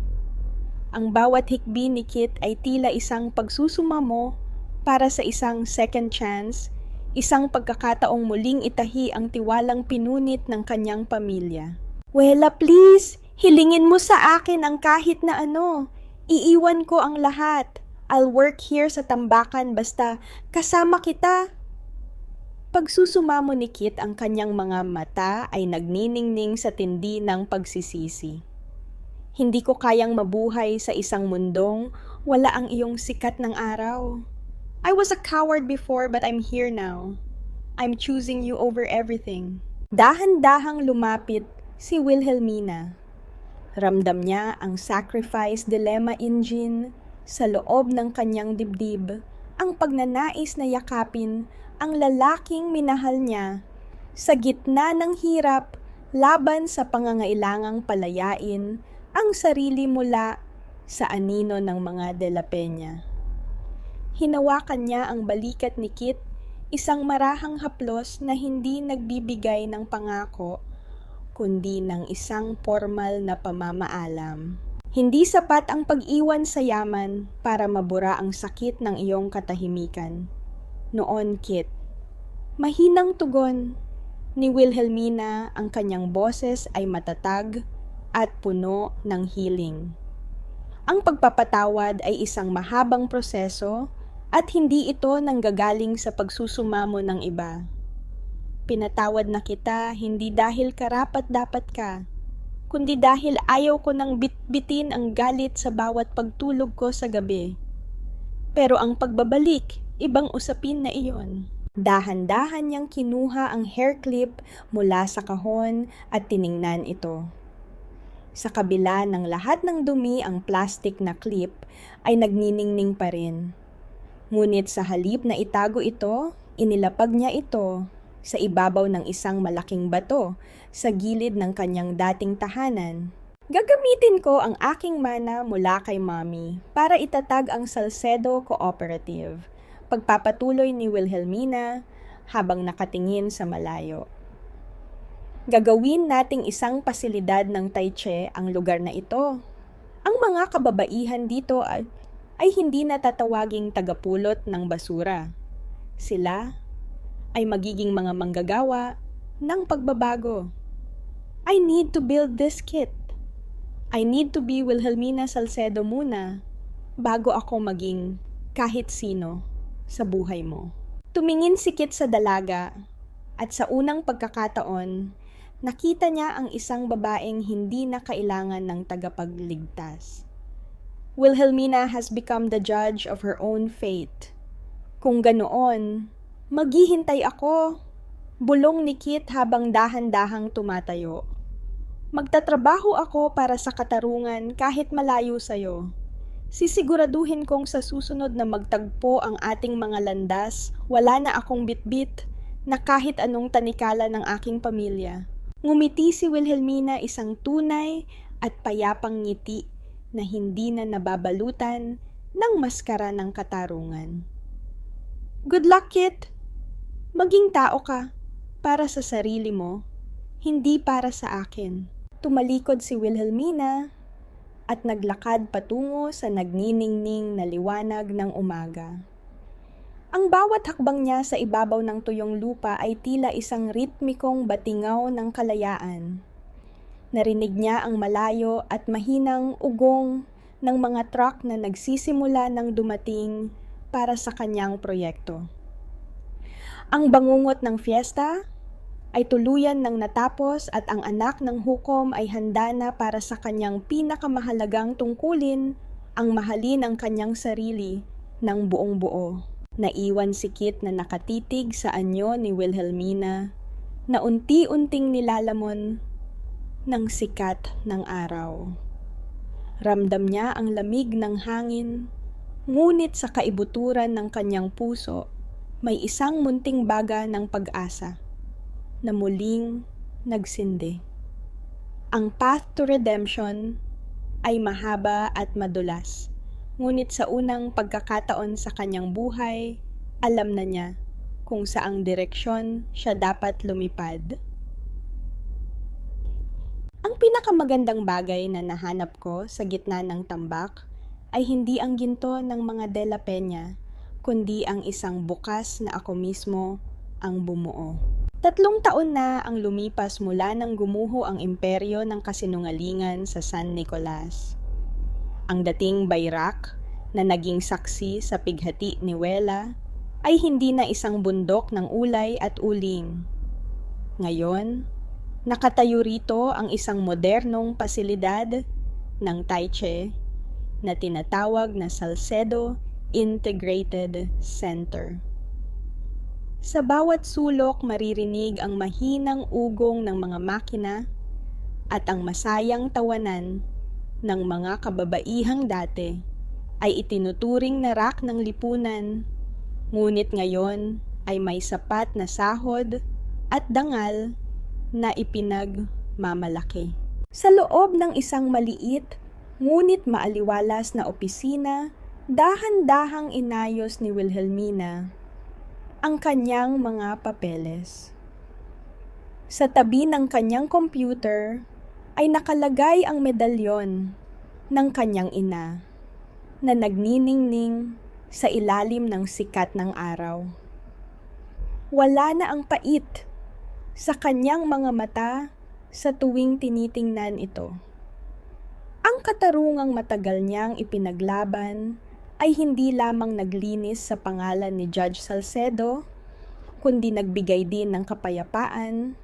Ang bawat hikbi ni Kit ay tila isang pagsusumamo para sa isang second chance, isang pagkakataong muling itahi ang tiwalang pinunit ng kanyang pamilya. Wela, please! Hilingin mo sa akin ang kahit na ano. Iiwan ko ang lahat. I'll work here sa tambakan basta kasama kita. Pagsusumamo ni Kit, ang kanyang mga mata ay nagniningning sa tindi ng pagsisisi. Hindi ko kayang mabuhay sa isang mundong wala ang iyong sikat ng araw. I was a coward before but I'm here now. I'm choosing you over everything. Dahan-dahang lumapit si Wilhelmina. Ramdam niya ang sacrifice dilemma engine sa loob ng kanyang dibdib, ang pagnanais na yakapin ang lalaking minahal niya sa gitna ng hirap laban sa pangangailangang palayain ang sarili mula sa anino ng mga De La Peña. Hinawakan niya ang balikat ni Kit, isang marahang haplos na hindi nagbibigay ng pangako, kundi ng isang formal na pamamaalam. Hindi sapat ang pag-iwan sa yaman para mabura ang sakit ng iyong katahimikan. Noon, Kit. Mahinang tugon ni Wilhelmina, ang kanyang boses ay matatag at puno ng hiling. Ang pagpapatawad ay isang mahabang proseso at hindi ito nanggagaling sa pagsusumamo ng iba. Pinatawad na kita hindi dahil karapat-dapat ka, kundi dahil ayaw ko nang bitbitin ang galit sa bawat pagtulog ko sa gabi. Pero ang pagbabalik, ibang usapin na iyon. Dahan-dahan niyang kinuha ang hair clip mula sa kahon at tiningnan ito. Sa kabila ng lahat ng dumi, ang plastic na clip ay nagniningning pa rin. Ngunit sa halip na itago ito, inilapag niya ito sa ibabaw ng isang malaking bato sa gilid ng kanyang dating tahanan. Gagamitin ko ang aking mana mula kay Mommy para itatag ang Salcedo Cooperative. Pagpapatuloy ni Wilhelmina habang nakatingin sa malayo. Gagawin nating isang pasilidad ng Taiche ang lugar na ito. Ang mga kababaihan dito ay hindi natatawaging tagapulot ng basura. Sila ay magiging mga manggagawa ng pagbabago. I need to build this, Kit. I need to be Wilhelmina Salcedo muna bago ako maging kahit sino sa buhay mo. Tumingin si Kit sa dalaga at sa unang pagkakataon, nakita niya ang isang babaeng hindi na kailangan ng tagapagligtas. Wilhelmina has become the judge of her own fate. Kung ganoon, maghihintay ako. Bulong ni Kit habang dahan-dahang tumatayo. Magtatrabaho ako para sa katarungan kahit malayo sa'yo. Sisiguraduhin kong sa susunod na magtagpo ang ating mga landas, wala na akong bitbit na kahit anong tanikala ng aking pamilya. Ngumiti si Wilhelmina, isang tunay at payapang ngiti na hindi na nababalutan ng maskara ng katarungan. Good luck, Kit! Maging tao ka para sa sarili mo, hindi para sa akin. Tumalikod si Wilhelmina at naglakad patungo sa nagniningning na liwanag ng umaga. Ang bawat hakbang niya sa ibabaw ng tuyong lupa ay tila isang ritmikong batingaw ng kalayaan. Narinig niya ang malayo at mahinang ugong ng mga truck na nagsisimula ng dumating para sa kanyang proyekto. Ang bangungot ng fiesta ay tuluyan ng natapos at ang anak ng hukom ay handa na para sa kanyang pinakamahalagang tungkulin, ang mahalin ang kanyang sarili ng buong buo. Naiwan si Kit na nakatitig sa anyo ni Wilhelmina na unti-unting nilalamon ng sikat ng araw. Ramdam niya ang lamig ng hangin, ngunit sa kaibuturan ng kanyang puso, may isang munting baga ng pag-asa na muling nagsindi. Ang path to redemption ay mahaba at madulas. Ngunit sa unang pagkakataon sa kanyang buhay, alam na niya kung saang direksyon siya dapat lumipad. Ang pinakamagandang bagay na nahanap ko sa gitna ng tambak ay hindi ang ginto ng mga De La Peña, kundi ang isang bukas na ako mismo ang bumuo. 3 taon na ang lumipas mula nang gumuho ang imperyo ng kasinungalingan sa San Nicolas. Ang dating bayrak na naging saksi sa pighati ni Wela ay hindi na isang bundok ng ulay at uling. Ngayon, nakatayo rito ang isang modernong pasilidad ng Taiche na tinatawag na Salcedo Integrated Center. Sa bawat sulok maririnig ang mahinang ugong ng mga makina at ang masayang tawanan ng mga kababaihang dati ay itinuturing na rak ng lipunan, ngunit ngayon ay may sapat na sahod at dangal na ipinagmamalaki. Sa loob ng isang maliit, ngunit maaliwalas na opisina, dahan-dahang inayos ni Wilhelmina ang kanyang mga papeles. Sa tabi ng kanyang computer ay nakalagay ang medalyon ng kanyang ina na nagniningning sa ilalim ng sikat ng araw. Wala na ang pait sa kanyang mga mata sa tuwing tinitingnan ito. Ang katarungang matagal niyang ipinaglaban ay hindi lamang naglinis sa pangalan ni Judge Salcedo, kundi nagbigay din ng kapayapaan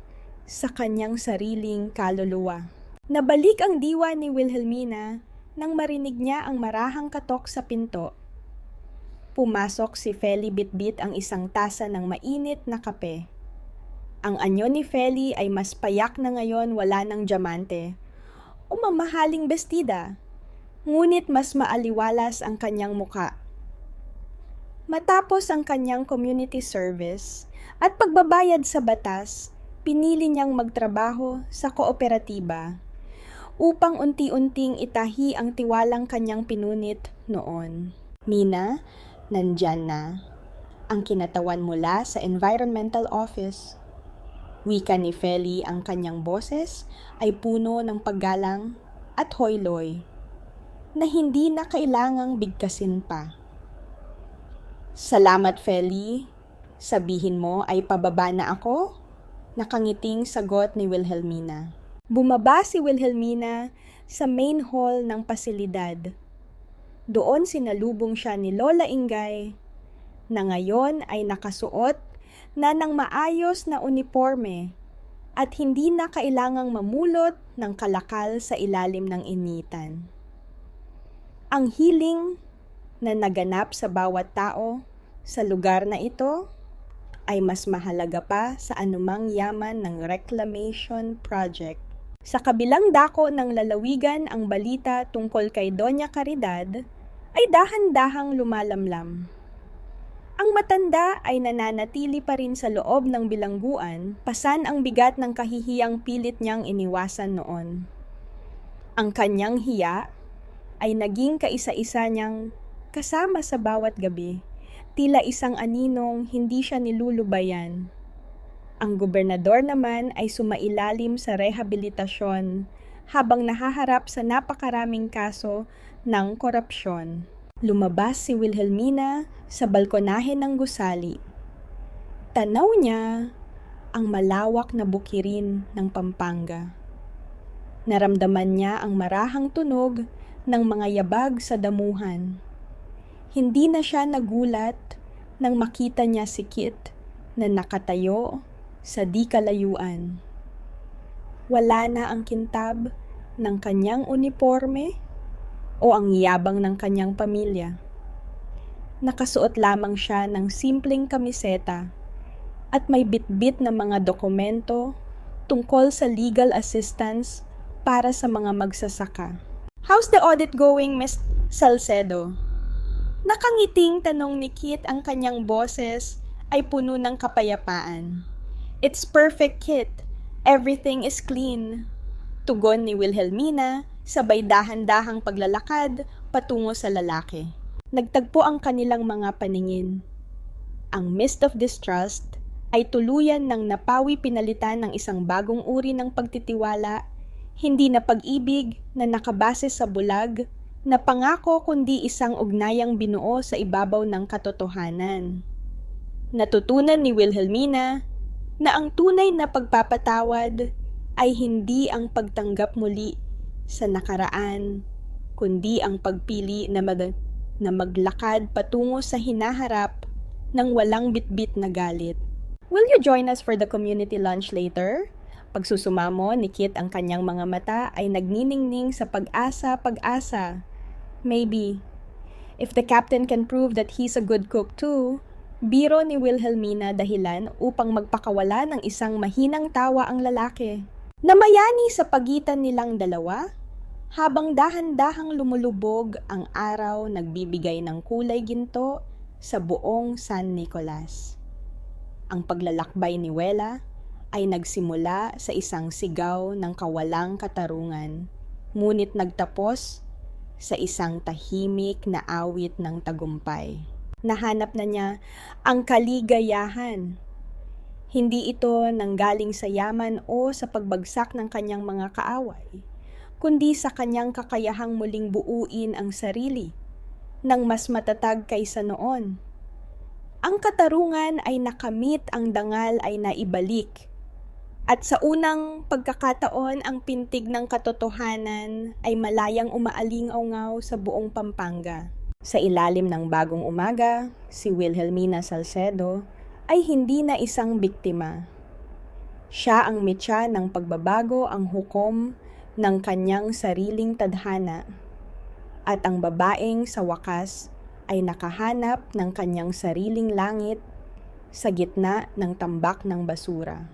sa kanyang sariling kaluluwa. Nabalik ang diwa ni Wilhelmina nang marinig niya ang marahang katok sa pinto. Pumasok si Feli bitbit ang isang tasa ng mainit na kape. Ang anyo ni Feli ay mas payak na ngayon, wala ng diamante o mamahaling bestida, ngunit mas maaliwalas ang kanyang muka. Matapos ang kanyang community service at pagbabayad sa batas, pinili niyang magtrabaho sa kooperatiba upang unti-unting itahi ang tiwalang kanyang pinunit noon. Mina, nandyan na ang kinatawan mula sa environmental office. Wika ni Feli, ang kanyang boses ay puno ng paggalang at hoyloy na hindi na kailangang bigkasin pa. Salamat, Feli. Sabihin mo ay pababa na ako? Nakangiting sagot ni Wilhelmina. Bumaba si Wilhelmina sa main hall ng pasilidad. Doon sinalubong siya ni Lola Ingay na ngayon ay nakasuot na ng maayos na uniforme at hindi na kailangang mamulot ng kalakal sa ilalim ng initan. Ang hiling na naganap sa bawat tao sa lugar na ito ay mas mahalaga pa sa anumang yaman ng reclamation project. Sa kabilang dako ng lalawigan ang balita tungkol kay Doña Caridad ay dahan-dahang lumalamlam. Ang matanda ay nananatili pa rin sa loob ng bilangguan, pasan ang bigat ng kahihiyang pilit niyang iniwasan noon. Ang kanyang hiya ay naging kaisa-isa niyang kasama sa bawat gabi, tila isang aninong hindi siya nilulubayan. Ang gobernador naman ay sumailalim sa rehabilitasyon habang nahaharap sa napakaraming kaso ng korupsyon. Lumabas si Wilhelmina sa balkonahe ng gusali. Tanaw niya ang malawak na bukirin ng Pampanga. Naramdaman niya ang marahang tunog ng mga yabag sa damuhan. Hindi na siya nagulat nang makita niya si Kit na nakatayo sa di kalayuan. Wala na ang kintab ng kanyang uniforme o ang yabang ng kanyang pamilya. Nakasuot lamang siya ng simpleng kamiseta at may bitbit na mga dokumento tungkol sa legal assistance para sa mga magsasaka. "How's the audit going, Miss Salcedo?" Nakangiting tanong ni Kit, ang kanyang boses ay puno ng kapayapaan. "It's perfect, Kit. Everything is clean." Tugon ni Wilhelmina, sabay dahan-dahang paglalakad patungo sa lalaki. Nagtagpo ang kanilang mga paningin. Ang mist of distrust ay tuluyan ng napawi pinalitan ng isang bagong uri ng pagtitiwala, hindi na pag-ibig na nakabase sa bulag na pangako kundi isang ugnayang binuo sa ibabaw ng katotohanan. Natutunan ni Wilhelmina na ang tunay na pagpapatawad ay hindi ang pagtanggap muli sa nakaraan, kundi ang pagpili na maglakad patungo sa hinaharap ng walang bitbit na galit. "Will you join us for the community lunch later?" Pagsusumamo ni Kit, ang kanyang mga mata ay nagniningning sa pag-asa. "Maybe. If the captain can prove that he's a good cook too." Biro ni Wilhelmina dahilan upang magpakawala ng isang mahinang tawa ang lalaki. Namayani sa pagitan nilang dalawa, habang dahan-dahang lumulubog ang araw, nagbibigay ng kulay ginto sa buong San Nicolas. Ang paglalakbay ni Wela ay nagsimula sa isang sigaw ng kawalang katarungan, ngunit nagtapos sa isang tahimik na awit ng tagumpay. Nahanap na niya ang kaligayahan. Hindi ito nanggaling sa yaman o sa pagbagsak ng kanyang mga kaaway, kundi sa kanyang kakayahang muling buuin ang sarili ng mas matatag kaysa noon. Ang katarungan ay nakamit, ang dangal ay naibalik. At sa unang pagkakataon, ang pintig ng katotohanan ay malayang umaalingaw sa buong Pampanga. Sa ilalim ng bagong umaga, si Wilhelmina Salcedo ay hindi na isang biktima. Siya ang mitya ng pagbabago, ang hukom ng kanyang sariling tadhana. At ang babaeng sa wakas ay nakahanap ng kanyang sariling langit sa gitna ng tambak ng basura.